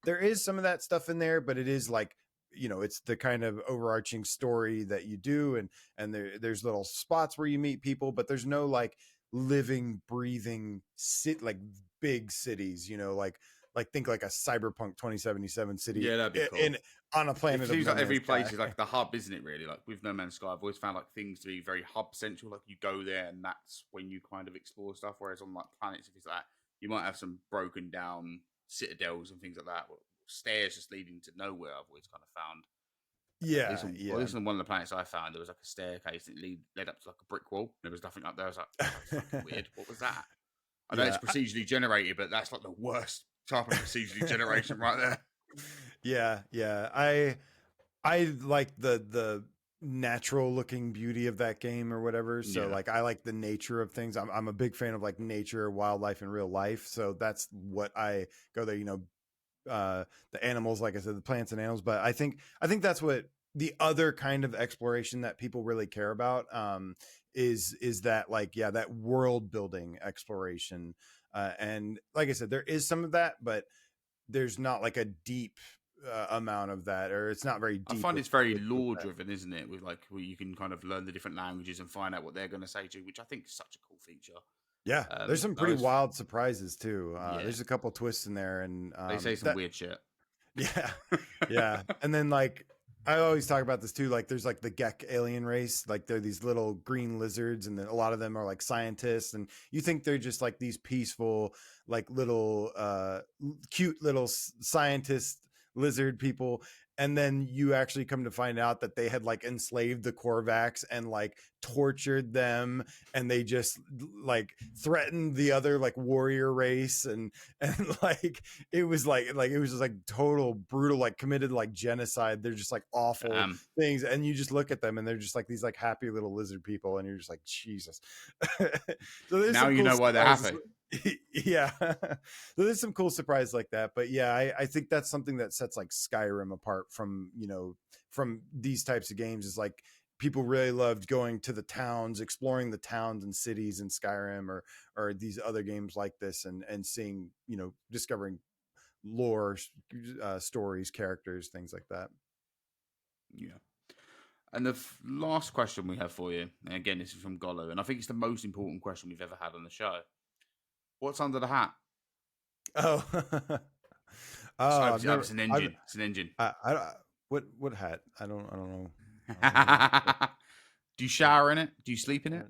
There is some of that stuff in there, but it is like it's the kind of overarching story that you do, and there's little spots where you meet people, but there's no like living breathing like big cities, like think like a cyberpunk 2077 city Yeah, that'd be cool. in on a It planet of seems No like Man's every place Sky. is like the hub, isn't it? Really, like with No Man's Sky, I've always found like things to be very hub central. Like you go there, and that's when you kind of explore stuff. Whereas on like planets, if it's like that, you might have some broken down citadels and things like that, or stairs just leading to nowhere. I've always kind of found. Yeah, At yeah. least on one of the planets I found, there was like a staircase that led up to like a brick wall. There was nothing up there. I was like, oh, that's fucking weird. What was that? I know it's Yeah, procedurally generated, but that's like the worst type of procedurally generation right there. yeah. I like the natural looking beauty of that game or whatever. So Yeah. like I like the nature of things. I'm a big fan of like nature, wildlife in real life. So that's what I go there, the animals, like I said, the plants and animals. But I think that's what the other kind of exploration that people really care about, is that like, yeah, that world building exploration. And like I said, there is some of that, but there's not like a deep amount of that, or it's not very I deep find with it's very with law that. driven, isn't it? With like where you can kind of learn the different languages and find out what they're going to say to you, which I think is such a cool feature. Yeah, there's some I pretty was, wild surprises too. yeah, There's a couple twists in there, and they say some that weird shit. yeah, yeah. And then like I always talk about this too. Like there's like the Gek alien race. Like they're these little green lizards, and then a lot of them are like scientists. And you think they're just like these peaceful, like little, cute little scientist lizard people. And then you actually come to find out that they had like enslaved the Korvax and like tortured them, and they just like threatened the other like warrior race, and like it was like it was just like total brutal, like committed like genocide. They're just like awful things, and you just look at them and they're just like these like happy little lizard people, and you're just like, Jesus. So there's Now some you cool know why they're surprises. happy. Yeah. So there's some cool surprises like that, but yeah, I think that's something that sets like Skyrim apart from from these types of games, is like people really loved going to the towns, exploring the towns and cities in Skyrim, or these other games like this, and seeing, discovering lore, stories, characters, things like that. Yeah. And the last question we have for you, and again, this is from Golo, and I think it's the most important question we've ever had on the show. What's under the hat? Oh. Just Oh, I've never. it's an engine. It's an engine. I what hat? I don't know. Do you shower in it? Do you sleep in it?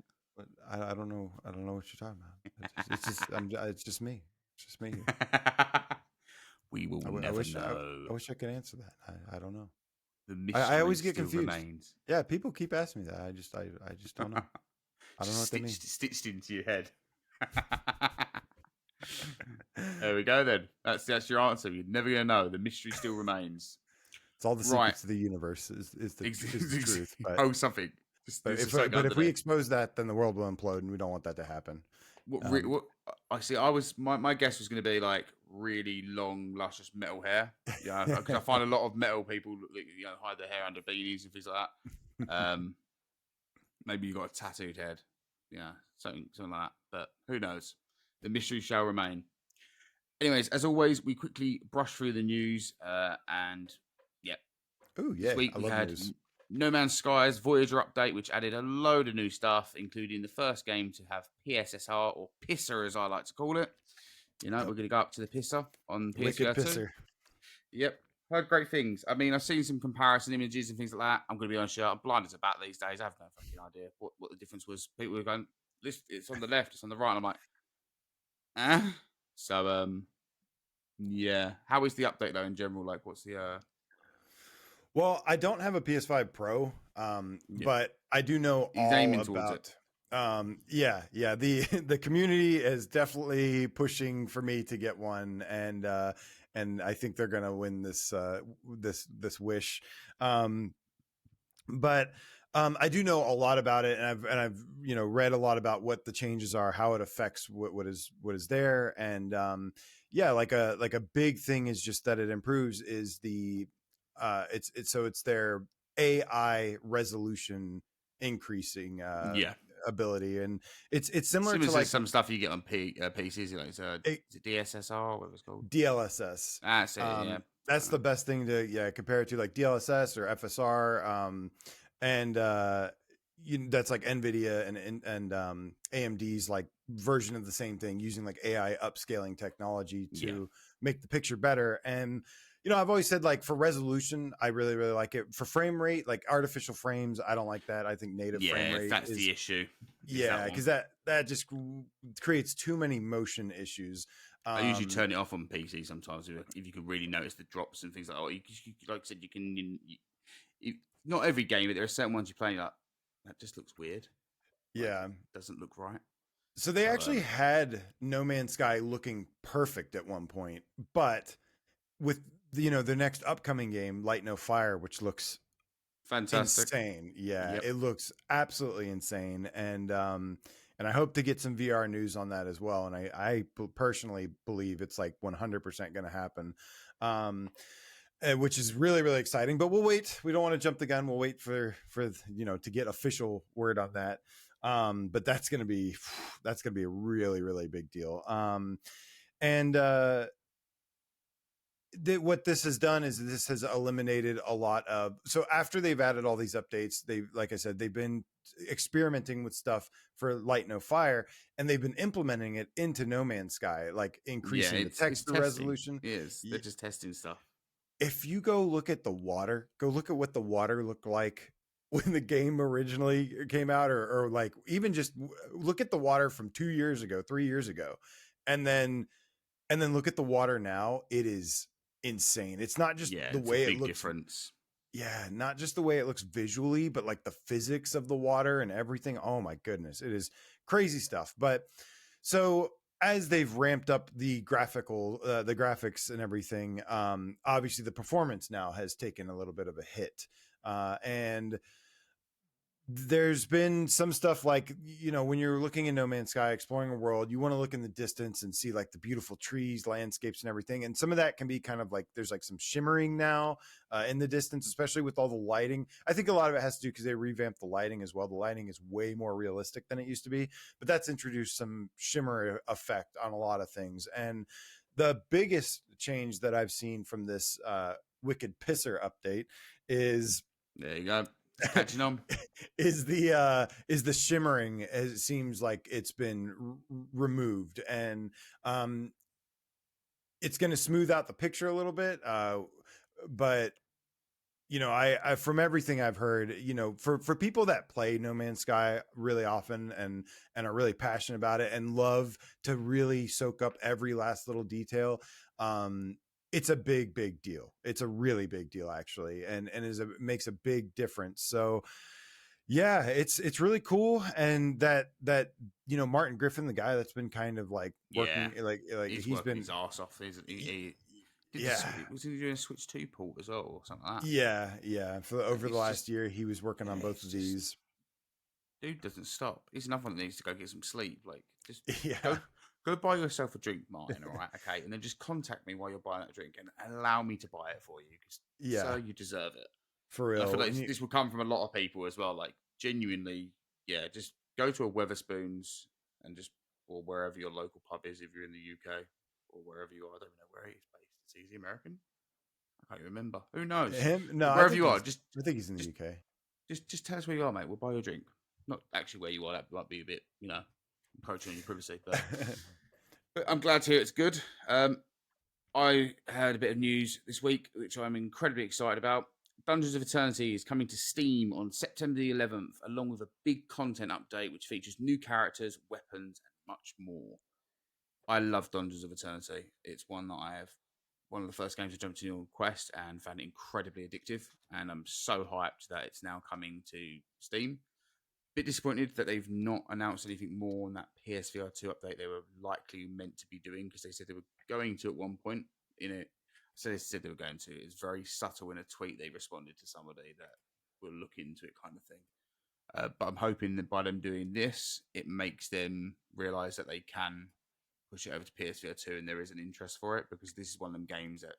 I don't know. I don't know what you're talking about. It's just it's just me. It's just me. We will I never wish know. I wish I could answer that. I don't know. The mystery I always get still confused. remains. Yeah, people keep asking me that. I just don't know. I don't know what they mean. Stitched into your head. There we go then. That's your answer. You're never gonna know. The mystery still remains. It's all the secrets of the universe is the truth. But Oh, something. Just But there's if just something if we underneath. expose that, then the world will implode, and we don't want that to happen. What I see, I was my guess was going to be like really long, luscious metal hair. Yeah, because I find a lot of metal people, hide their hair under beanies and things like that. Maybe you got a tattooed head, yeah, something like that. But who knows? The mystery shall remain. Anyways, as always, we quickly brush through the news, and yeah, Ooh, this yay! week I we love had news. No Man's Sky's Voyager update, which added a load of new stuff, including the first game to have PSSR, or Pisser as I like to call it. We're going to go up to the Pisser on Wicked PSVR 2. pisser. Yep. Heard great things. I mean, I've seen some comparison images and things like that. I'm going to be honest, I'm blind as a bat these days. I have no fucking idea what the difference was. People were going, this it's on the left, it's on the right. And I'm like, eh. So, yeah. How is the update though in general? Like, what's the Well, I don't have a PS5 Pro, yeah? but I do know He's all aiming towards it. about. Yeah. The community is definitely pushing for me to get one, and I think they're gonna win this wish. Um, but I do know a lot about it, and I've read a lot about what the changes are, how it affects what is there, and yeah, like a big thing is just that it improves is the it's their AI resolution increasing Yeah. ability, and it's similar Similar to to like some stuff you get on PCs, it's a is it DSSR, whatever it's called. DLSS. That's it, yeah. That's the best thing to compare it to, like DLSS or FSR, and that's like NVIDIA and AMD's like version of the same thing, using like AI upscaling technology Yeah. to make the picture better. And I've always said, like, for resolution, I really really like it. For frame rate, like artificial frames, I don't like that. I think native frame Yeah, if rate that's is, the issue, is yeah, that one. because that just creates too many motion issues. I usually turn it off on PC sometimes if you can really notice the drops and things like that. Or like I said, you can. Not every game, but there are certain ones you play like that just looks weird. Like Yeah. doesn't look right. So they So actually had No Man's Sky looking perfect at one point, but with the next upcoming game, Light No Fire, which looks fantastic. insane. Yeah, Yep. it looks absolutely insane, and I hope to get some VR news on that as well. And I personally believe it's like 100% going to happen. Which is really really exciting, but we'll wait. We don't want to jump the gun. We'll wait for to get official word on that. But that's going to be a really really big deal. And what this has done is this has eliminated a lot of, so after they've added all these updates, they, like I said, they've been experimenting with stuff for Light No Fire, and they've been implementing it into No Man's Sky, like Yeah, increasing the it's texture testing. resolution. It is. They're just testing stuff. If you go look at the water, go look at what the water looked like when the game originally came out, or like even just look at the water from 2 years ago, 3 years ago, and then look at the water now. It is insane. It's not just Yeah, the it's a way it big looks. difference. Yeah, not just the way it looks visually, but like the physics of the water and everything. Oh my goodness, it is crazy stuff. But so as they've ramped up the graphics and everything, obviously the performance now has taken a little bit of a hit, and there's been some stuff like, when you're looking in No Man's Sky, exploring a world, you want to look in the distance and see like the beautiful trees, landscapes, and everything. And some of that can be kind of like, there's like some shimmering now in the distance, especially with all the lighting. I think a lot of it has to do because they revamped the lighting as well. The lighting is way more realistic than it used to be, but that's introduced some shimmer effect on a lot of things. And the biggest change that I've seen from this Wicked Pisser update is There you go. It's catching on. is the shimmering. It seems like it's been removed, and it's going to smooth out the picture a little bit, but I from everything I've heard, for people that play No Man's Sky really often, and are really passionate about it and love to really soak up every last little detail, it's a big deal. It's a really big deal, actually, and makes a big difference. So yeah, it's really cool. And that Martin Griffin, the guy that's been kind of like Yeah, working, like he's he's working been, his ass off. Isn't he did yeah. was he doing a Switch 2 port as well or something like that? Yeah, for And over the it's just last year, he was working on yeah, both it's of just these. dude doesn't stop. He's another one that needs to go get some sleep. Like, just Yeah. go buy yourself a drink, Martin. All right, okay, and then just contact me while you're buying that drink and allow me to buy it for you, because Yeah. sir, you deserve it. For And I feel real. like this will come from a lot of people as well. Like, genuinely, yeah, just go to a Weatherspoons and just, or wherever your local pub is if you're in the UK, or wherever you are. I don't know where he's based. Is he American? I can't even remember. Who knows? Him? No, But I wherever think you are, he's I think he's in the just UK. just tell us where you are, mate. We'll buy you a drink. Not actually where you are. That might be a bit, encroaching on your privacy. But I'm glad to hear it's good. I heard a bit of news this week, which I'm incredibly excited about. Dungeons of Eternity is coming to Steam on September the 11th, along with a big content update which features new characters, weapons, and much more. I love Dungeons of Eternity. It's one that I have, one of the first games I jumped into on Quest and found it incredibly addictive. And I'm so hyped that it's now coming to Steam. Bit disappointed that they've not announced anything more on that PSVR 2 update they were likely meant to be doing, because they said they were going to at one point in it. So they said they were going to. It's very subtle in a tweet they responded to somebody that will look into it, kind of thing. But I'm hoping that by them doing this, it makes them realize that they can push it over to PSVR 2 and there is an interest for it, because this is one of them games that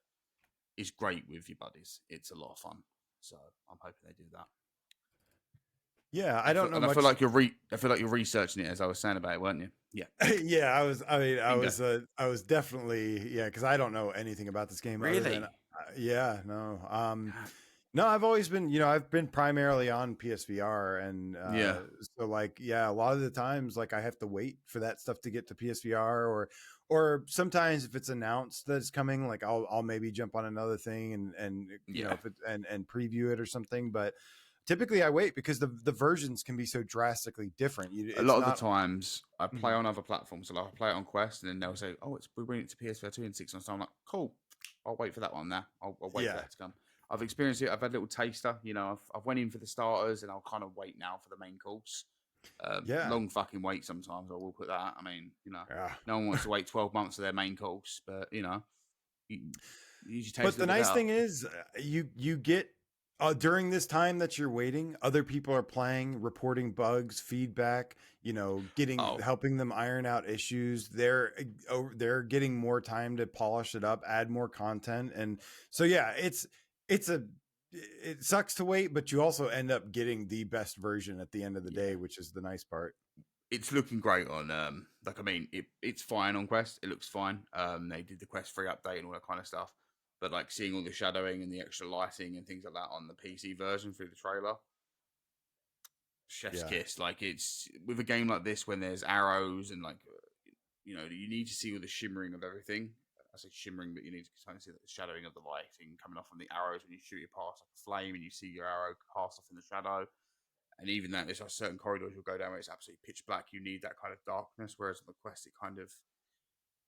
is great with your buddies. It's a lot of fun. So I'm hoping they do that. Yeah, I don't know And I much. feel like I feel like you're researching it, as I was saying about it, weren't you? Yeah. Yeah, I was. I mean, Bingo. I was definitely, yeah, because I don't know anything about this game other than, Really? yeah, no, God. no. I've always been, I've been primarily on PSVR, and Yeah. so like, yeah, a lot of the times, like, I have to wait for that stuff to get to PSVR, or sometimes if it's announced that it's coming, like, I'll maybe jump on another thing and Yeah. if it and preview it or something, but. Typically, I wait because the versions can be so drastically different. A It's lot of the not. times I play Mhm. on other platforms. So like I play it on Quest, and then they'll say, "Oh, we're bringing it to PSVR 2 in 6 months." So I'm like, "Cool, I'll wait for that one now. I'll wait for Yeah. that to come." I've experienced it. I've had a little taster. I've went in for the starters, and I'll kind of wait now for the main course. Yeah. Long fucking wait sometimes. I will put that. I mean, Yeah. no one wants to wait 12 months for their main course, but you use your taste But a the little bit nice better. thing is, you get during this time that you're waiting, other people are playing, reporting bugs, feedback. Getting Oh, helping them iron out issues. They're getting more time to polish it up, add more content, and so yeah, it's a it sucks to wait, but you also end up getting the best version at the end of the day, yeah. which is the nice part. It's looking great on like, I mean, it's fine on Quest. It looks fine. They did the Quest 3 update and all that kind of stuff. But like seeing all the shadowing and the extra lighting and things like that on the PC version through the trailer, chef's Yeah. kiss. Like, it's with a game like this when there's arrows and like, you need to see all the shimmering of everything. I say shimmering, but you need to kind of see the shadowing of the lighting coming off from the arrows when you shoot it past like a flame and you see your arrow cast off in the shadow. And even that, there's like certain corridors you'll go down where it's absolutely pitch black. You need that kind of darkness. Whereas on the Quest,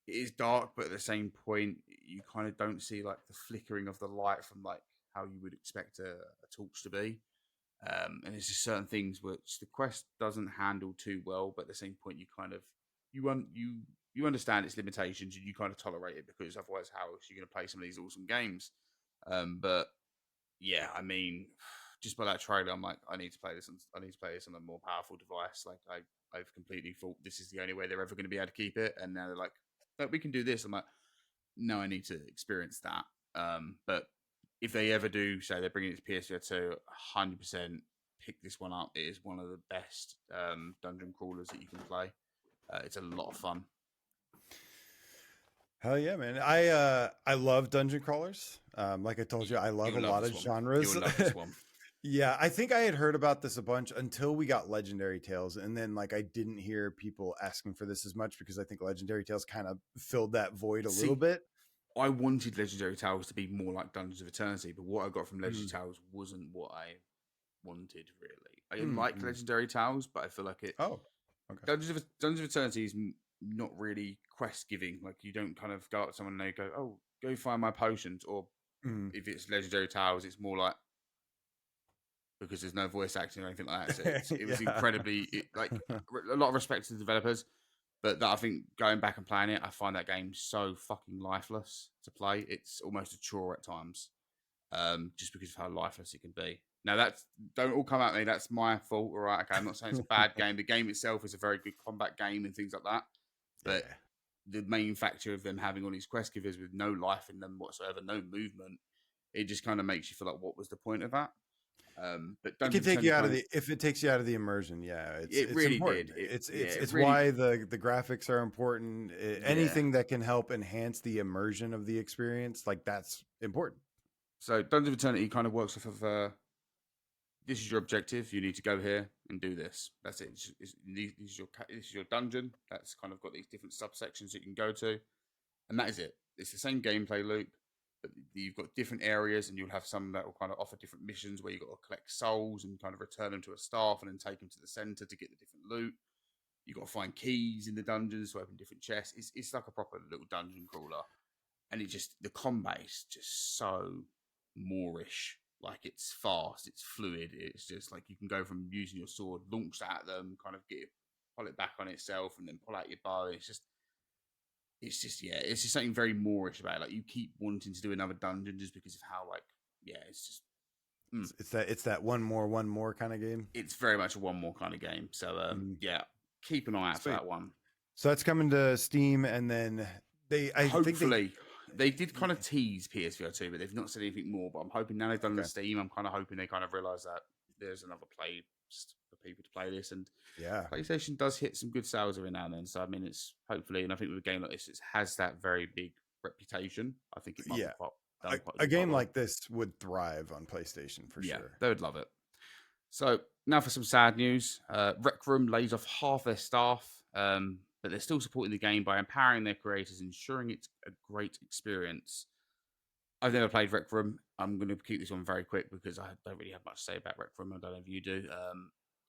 it is dark, but at the same point, you kind of don't see like the flickering of the light from like how you would expect a torch to be. And there's just certain things which the Quest doesn't handle too well, but at the same point, you understand its limitations and you kind of tolerate it, because otherwise, how else are you going to play some of these awesome games? But yeah, I mean, just by that trailer, I'm like, I need to play this. I need to play this on a more powerful device. Like, I've completely thought this is the only way they're ever going to be able to keep it, and now they're like, no, we can do this. I'm like, no, I need to experience that. But if they ever do say they're bringing it to PSVR 2, 100% pick this one up. It is one of the best dungeon crawlers that you can play. It's a lot of fun. Hell yeah, man. I love dungeon crawlers. Like I told you, I love a You'll love lot this of one. genres. You'll love this one. Yeah, I think I had heard about this a bunch until we got Legendary Tales, and then like I didn't hear people asking for this as much because I think Legendary Tales kind of filled that void a little See, bit. I wanted Legendary Tales to be more like Dungeons of Eternity, but what I got from Legendary Mm, Tales wasn't what I wanted, really. I mm, like mm. Legendary Tales, but I feel like Oh, okay. Dungeons of Eternity is not really quest giving. Like, you don't kind of go up to someone and they go, "Oh, go find my potions," or Mm. if it's Legendary Tales, it's more like, because there's no voice acting or anything like that. So it was Yeah. incredibly like a lot of respect to the developers, but that, I think, going back and playing it, I find that game so fucking lifeless to play. It's almost a chore at times, just because of how lifeless it can be. Now that's don't all come at me. That's my fault. All right, okay. I'm not saying it's a bad game. The game itself is a very good combat game and things like that. But Yeah. the main factor of them having all these quest givers with no life in them whatsoever, no movement, it just kind of makes you feel like, what was the point of that? But It can Dungeon take you out of Central, the if it takes you out of the immersion, yeah, it it's really important. did. It it It's really why the graphics are important. yeah. Anything that can help enhance the immersion of the experience, like that's important. So Dungeon of Eternity kind of works off of this is your objective. You need to go here and do this. That's it. This is your dungeon. That's kind of got these different subsections you can go to, and that is it. It's the same gameplay loop, but you've got different areas, and you'll have some that will kind of offer different missions where you've got to collect souls and kind of return them to a staff, and then take them to the center to get the different loot. You've got to find keys in the dungeons to open different chests. It's like a proper little dungeon crawler, and the combat is just so Moorish. Like it's fast, it's fluid. It's just like you can go from using your sword, launch at them, kind of pull it back on itself, and then pull out your bow. Yeah, it's just something very Moorish about it. Like you keep wanting to do another dungeon just because of how it's just It's that one more kind of game. it's very much a one more kind of game. So Mm, yeah, keep an eye out for sweet. that one. So that's coming to Steam, and then I think Hopefully, they did kind of tease PSVR 2, but they've not said anything more. But I'm hoping now they've done the okay, Steam, I'm kind of hoping they kind of realize that there's another play for people to play this. And yeah, PlayStation does hit some good sales every now and then. So I mean, it's hopefully, and I think with a game like this, it has that very big reputation. I think it might be yeah. done quite A do quite game well. like this would thrive on PlayStation for Yeah, sure. they would love it. So now for some sad news. Rec Room lays off half their staff, but they're still supporting the game by empowering their creators, ensuring it's a great experience. I've never played Rec Room. I'm going to keep this one very quick because I don't really have much to say about Rec Room. I don't know if you do.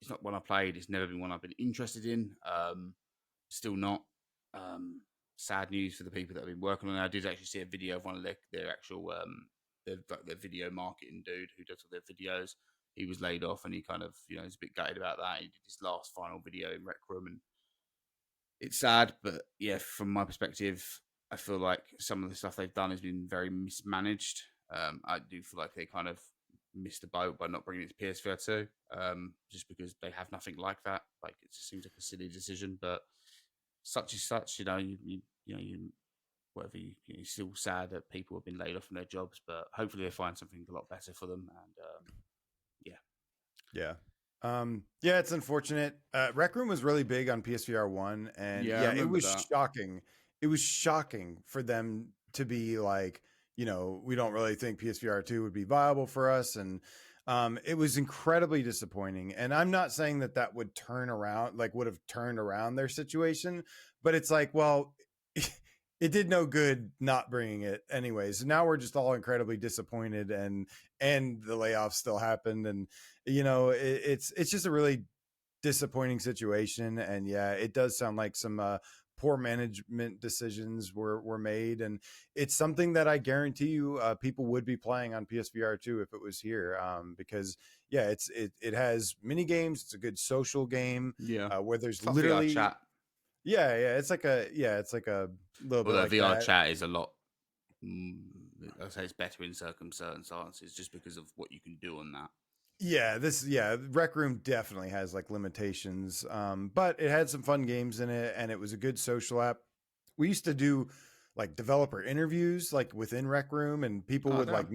It's not one I played. It's never been one I've been interested in. Still not. Sad news for the people that have been working on it. I did actually see a video of one of their actual their video marketing dude who does all their videos. He was laid off, and he kind of is a bit gutted about that. He did his last final video in Rec Room, and it's sad, but yeah, from my perspective, I feel like some of the stuff they've done has been very mismanaged. I do feel like they kind of missed the boat by not bringing it to PSVR 2, just because they have nothing like that. Like it just seems like a silly decision, but such is such. Whatever you're still sad that people have been laid off from their jobs, but hopefully they find something a lot better for them. And yeah, Yeah. Yeah, it's unfortunate. Rec Room was really big on PSVR 1, and yeah, I yeah, it remember was that. shocking. It was shocking for them to be like, we don't really think PSVR 2 would be viable for us. And it was incredibly disappointing. And I'm not saying that would would have turned around their situation, but it's like, well, it did no good not bringing it anyways. Now we're just all incredibly disappointed, and the layoffs still happened, and it's just a really disappointing situation. And yeah, it does sound like some poor management decisions were made, and it's something that I guarantee you people would be playing on PSVR 2 if it was here, because yeah, it has mini games. It's a good social game Yeah, where there's it's like VR literally chat. it's like a little bit Although like VR that. chat is a lot. Mm, I'd say it's better in circumstances just because of what you can do on that. Rec Room definitely has like limitations, but it had some fun games in it, and it was a good social app. We used to do like developer interviews like within Rec Room, and people Oh would like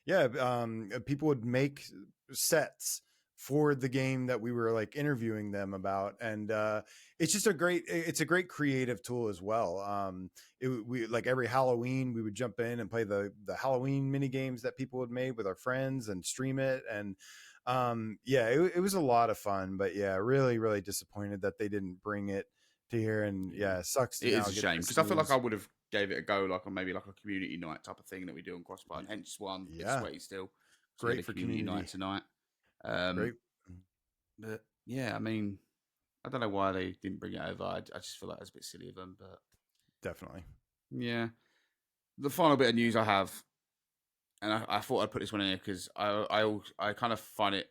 damn! people would make sets for the game that we were like interviewing them about. And it's a great creative tool as well. We like every Halloween we would jump in and play the Halloween mini games that people had made with our friends and stream it. And it was a lot of fun. But yeah, really really disappointed that they didn't bring it to here. And Yeah, yeah, it sucks to it now is a get shame this because I feel like I news. would have gave it a go, like on maybe like a community night type of thing that we do on Crossbutton. Hence, why I'm a bit Yeah, sweaty still. So we had great a for community night community. tonight. Um, Great. but yeah, I mean, I don't know why they didn't bring it over. I just feel like it's a bit silly of them. But Definitely. yeah, the final bit of news I have, and I thought I'd put this one in here because I kind of find it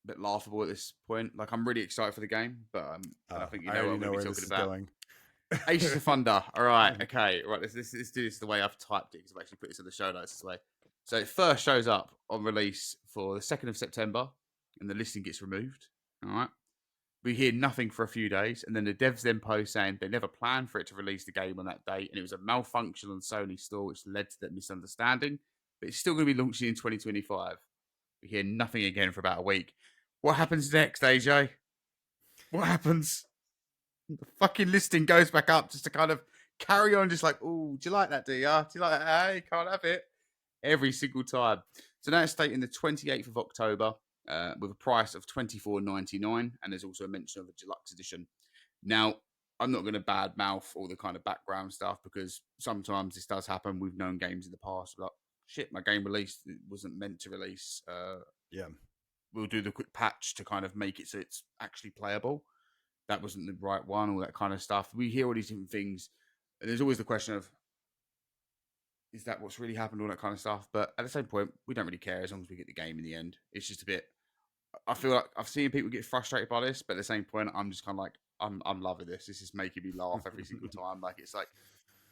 a bit laughable at this point. Like I'm really excited for the game, but and I think you I know what already I'm going know to be where this talking is about. going. Aces of Thunder. All right, okay, right. Let's do this the way I've typed it because I've actually put this in the show notes this way. So it first shows up on release for the 2nd of September, and the listing gets removed. All right. We hear nothing for a few days, and then the devs then post saying they never planned for it to release the game on that date, and it was a malfunction on Sony's store, which led to that misunderstanding. But it's still going to be launching in 2025. We hear nothing again for about a week. What happens next, AJ? What happens? The fucking listing goes back up just to kind of carry on, just like, oh, do you like that, do you? Do you like that? Hey, can't have it. Every single time. So now it's stating the 28th of October with a price of $24.99, and there's also a mention of a deluxe edition. Now, I'm not going to badmouth all the kind of background stuff because sometimes this does happen. We've known games in the past, like, shit, my game released, it wasn't meant to release. Yeah. We'll do the quick patch to kind of make it so it's actually playable. That wasn't the right one, all that kind of stuff. We hear all these different things, and there's always the question of, is that what's really happened, all that kind of stuff. But at the same point, we don't really care as long as we get the game in the end. It's just a bit, I feel like I've seen people get frustrated by this, but at the same point, I'm just kind of like, I'm loving this. This is making me laugh every single time. Like, it's like,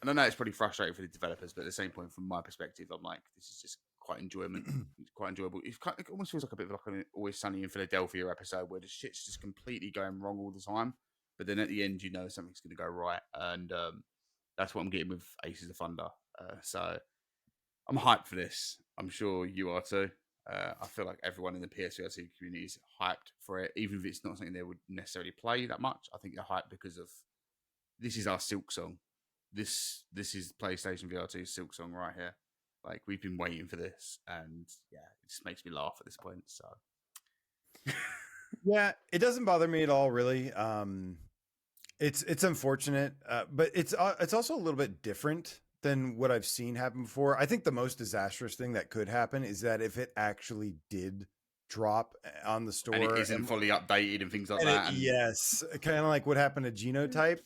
and I know it's pretty frustrating for the developers, but at the same point, from my perspective, I'm like, this is just quite quite enjoyable. It almost feels like a bit of like an Always Sunny in Philadelphia episode where the shit's just completely going wrong all the time, but then at the end, you know something's going to go right, and that's what I'm getting with Aces of Thunder. So I'm hyped for this. I'm sure you are too. I feel like everyone in the PSVR community is hyped for it, even if it's not something they would necessarily play that much. I think they're hyped because of this is our Silk song. This is PlayStation VR2 Silk song right here. Like, we've been waiting for this, and yeah, it just makes me laugh at this point. So Yeah, it doesn't bother me at all, really. It's unfortunate, but it's also a little bit different than what I've seen happen before. I think the most disastrous thing that could happen is that if it actually did drop on the and it store isn't fully updated and things like and that. And yes, kind of like what happened to Genotype.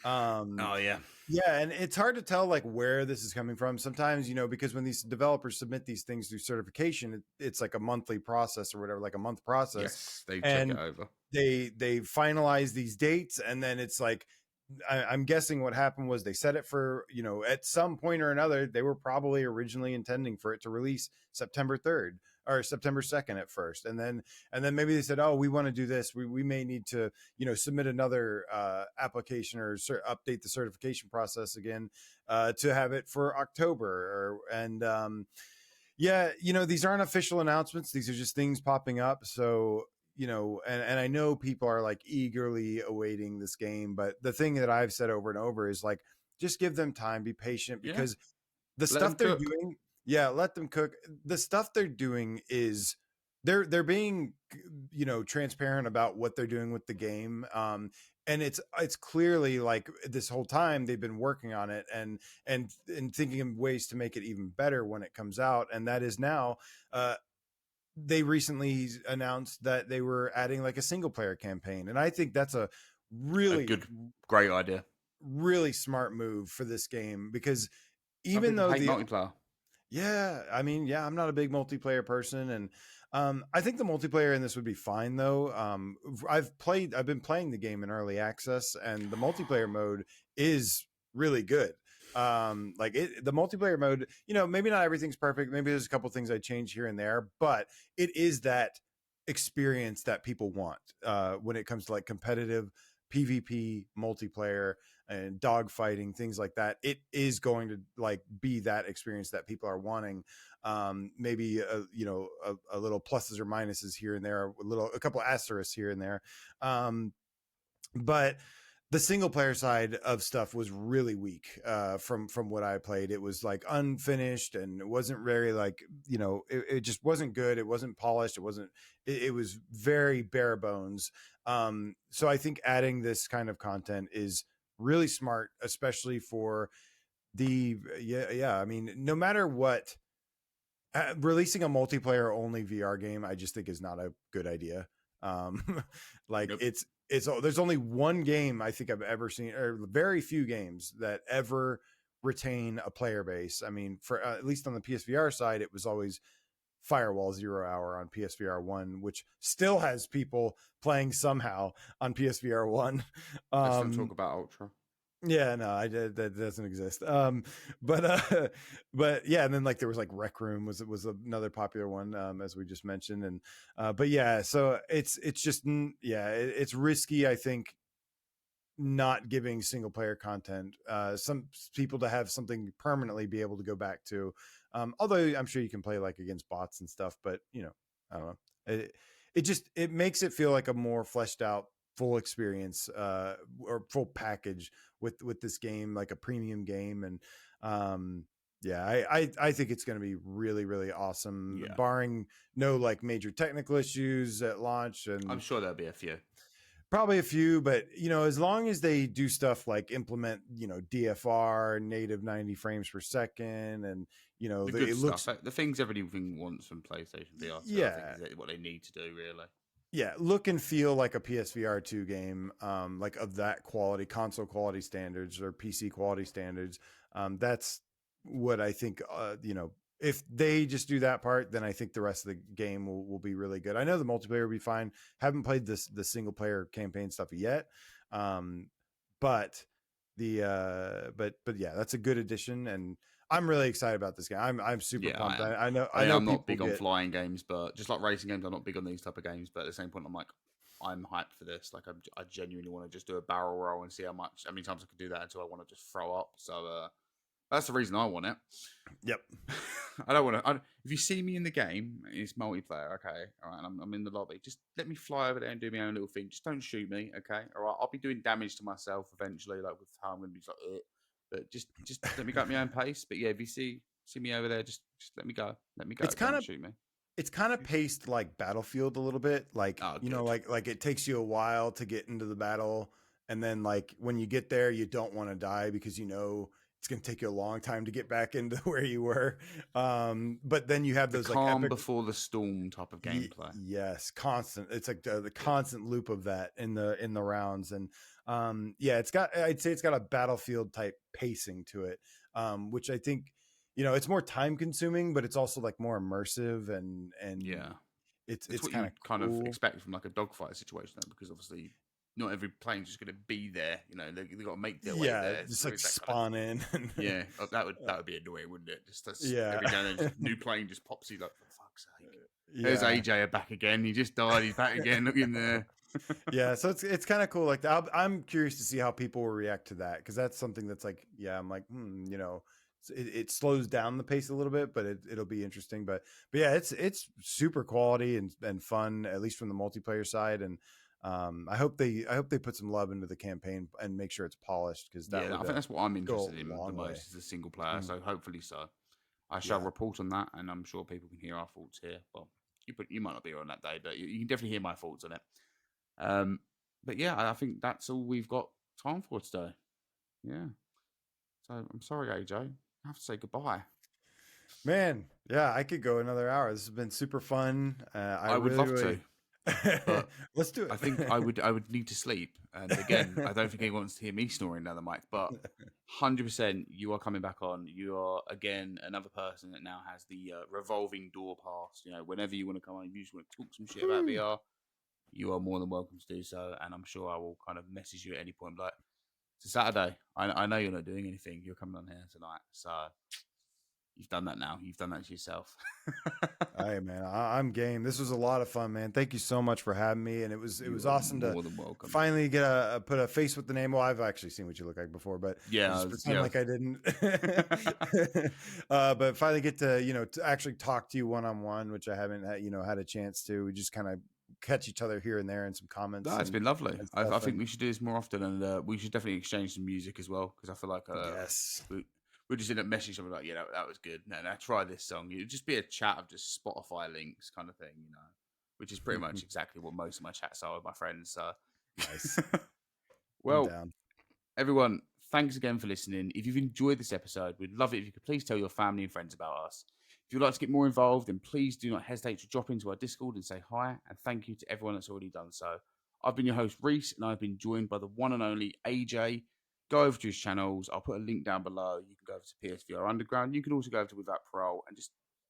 oh yeah, Yeah, and it's hard to tell like where this is coming from. Sometimes, because when these developers submit these things through certification, it's like a monthly process or whatever, like a month process. yes, they check it And over. they finalize these dates, and then it's like I'm guessing what happened was they set it for, at some point or another, they were probably originally intending for it to release September 3rd or September 2nd at first. And then maybe they said, oh, we want to do this. We may need to, submit another application or update the certification process again to have it for October. Yeah, these aren't official announcements. These are just things popping up. So, and I know people are like eagerly awaiting this game, but the thing that I've said over and over is like, just give them time, be patient, Yeah, because the let them stuff they're cook. doing, yeah, let them cook. The stuff they're doing is they're being, transparent about what they're doing with the game. And it's clearly like this whole time they've been working on it and thinking of ways to make it even better when it comes out. And that is now, they recently announced that they were adding like a single player campaign, and I think that's a really Great idea. really smart move for this game, because Some even people though hate multiplayer. yeah, I mean, yeah, I'm not a big multiplayer person, and I think the multiplayer in this would be fine though. I've been playing the game in early access, and the multiplayer mode is really good. The multiplayer mode, maybe not everything's perfect. Maybe there's a couple things I change here and there, but it is that experience that people want when it comes to like competitive PvP multiplayer and dogfighting, things like that. It is going to like be that experience that people are wanting. Maybe a little pluses or minuses here and there, a couple asterisks here and there. But the single player side of stuff was really weak from what I played. It was like unfinished, and it wasn't very like, it just wasn't good. It wasn't polished. It was very bare bones. So I think adding this kind of content is really smart, especially for I mean, no matter what, releasing a multiplayer only VR game, I just think is not a good idea. Like Nope. it's there's only one game I think I've ever seen, or very few games that ever retain a player base. I mean, for at least on the PSVR side, it was always Firewall 0 Hour on PSVR1, which still has people playing somehow on PSVR1. Let's not talk about Ultra. Yeah, no, that doesn't exist. But but yeah, and then like there was like Rec Room was another popular one, as we just mentioned, and but yeah, so it's just yeah, it's risky, I think, not giving single player content. Some people to have something permanently be able to go back to. Although I'm sure you can play like against bots and stuff, but you know, I don't know. It just it makes it feel like a more fleshed out full experience, or full package with this game, like a premium game. And yeah, I think it's going to be really really awesome, Yeah, barring no like major technical issues at launch. I'm And sure there'll be a few. probably a few, but you know, as long as they do stuff like implement, you know, DFR, native 90 frames per second, and you know, The good it stuff, looks, the things everything wants from PlayStation VR2, I think yeah, is what they need to do really. yeah, look and feel like a PSVR 2 game, like of that quality, console quality standards or PC quality standards. That's what I think. You know, if they just do that part, then I think the rest of the game will be really good. I know the multiplayer will be fine. Haven't played the single player campaign stuff yet, um, but but yeah, that's a good addition, and I'm really excited about this game. I'm super Yeah, I pumped. am. I know I'm not people big on get. flying games, but just like racing games, I'm not big on these type of games. But at the same point, I'm like, I'm hyped for this. Like, I genuinely want to just do a barrel roll and see how many times I can do that until I want to just throw up. So that's the reason I want it. Yep. I don't want to. If you see me in the game, it's multiplayer, okay? All right, and I'm in the lobby. Just let me fly over there and do my own little thing. Just don't shoot me, okay? All right, I'll be doing damage to myself eventually, like with how I'm going to be like, ugh. But just let me go at my own pace. But yeah, if you see me over there, just let me go. Let me go. It's kind Don't of shoot me. it's kind of paced like Battlefield a little bit. Like, Oh, you know, good. like it takes you a while to get into the battle, and then like when you get there, you don't want to die because you know it's going to take you a long time to get back into where you were. But then you have The those like calm epic. before the storm type of gameplay. Yes, constant. It's like the Good. constant loop of that in the rounds. And yeah, I'd say it's got a Battlefield type pacing to it, which I think, you know, it's more time consuming, but it's also like more immersive, and Yeah. It's it's what kind you of kind of cool. expect from like a dogfight situation, though, because obviously not every plane's just going to be there. You know, they've got to make their way Yeah, there. So just there like is that kind of spawn in. yeah. That would be annoying, wouldn't it? Just that's Yeah. every now and then, just new plane just pops you like for fuck's sake. There's Yeah. AJ back again. He just died. He's back again. Look in there. Yeah, so it's kind of cool. Like I'm curious to see how people will react to that, because that's something that's like, yeah, I'm like, you know, it slows down the pace a little bit, but it'll be interesting. But yeah, it's super quality and fun, at least from the multiplayer side. And I hope they put some love into the campaign and make sure it's polished, because that Yeah, I would think that's what I'm go interested a in the long way. most is the single player. Mm, So hopefully so. I shall yeah. report on that, and I'm sure people can hear our thoughts here. Well, you might not be here on that day, but you can definitely hear my thoughts on it. Um, but yeah, I think that's all we've got time for today. Yeah. So I'm sorry, AJ. I have to say goodbye. Man, yeah, I could go another hour. This has been super fun. I I would really, love really. to, but Let's do I think it. I would need to sleep. And again, I don't think anyone wants to hear me snoring down the mic, but 100% you are coming back on. You are again another person that now has the revolving door pass. You know, whenever you want to come on, you just want to talk some shit about Woo. VR, you are more than welcome to do so. And I'm sure I will kind of message you at any point. Like, it's a Saturday. I know you're not doing anything. You're coming on here tonight, so you've done that now. You've done that to yourself. Hey man, I'm game. This was a lot of fun, man. Thank you so much for having me, and it was You are awesome to more than welcome. finally get put a face with the name. Well, I've actually seen what you look like before, but I'll Yeah, just pretend yeah. like I didn't. But finally get to, you know, to actually talk to you one on one, which I haven't had, you know, had a chance to. We just kind of catch each other here and there in some comments No, it's been lovely. and I stuff. think And we should do this more often, and we should definitely exchange some music as well because I feel like yes, we we just end up messaging something like, yeah, that was good. No, no, try this song. It'd just be a chat of just Spotify links kind of thing, you know, which is pretty much exactly what most of my chats are with my friends. So, nice. I'm well, down. everyone, thanks again for listening. If you've enjoyed this episode, we'd love it if you could please tell your family and friends about us. If you'd like to get more involved, then please do not hesitate to drop into our Discord and say hi. And thank you to everyone that's already done so. I've been your host, Reece, and I've been joined by the one and only AJ. Go over to his channels. I'll put a link down below. You can go over to PSVR Underground. You can also go over to Without Parole and just,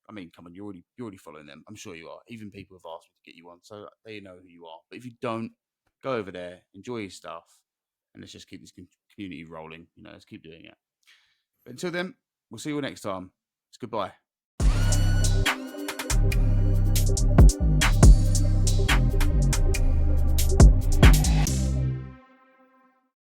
I mean, come on, you're already following them. I'm sure you are. Even people have asked me to get you on, so they know who you are. But if you don't, go over there, enjoy your stuff, and and let's just keep this community rolling. Let's keep doing it. But until then, we'll see you all next time. It's goodbye.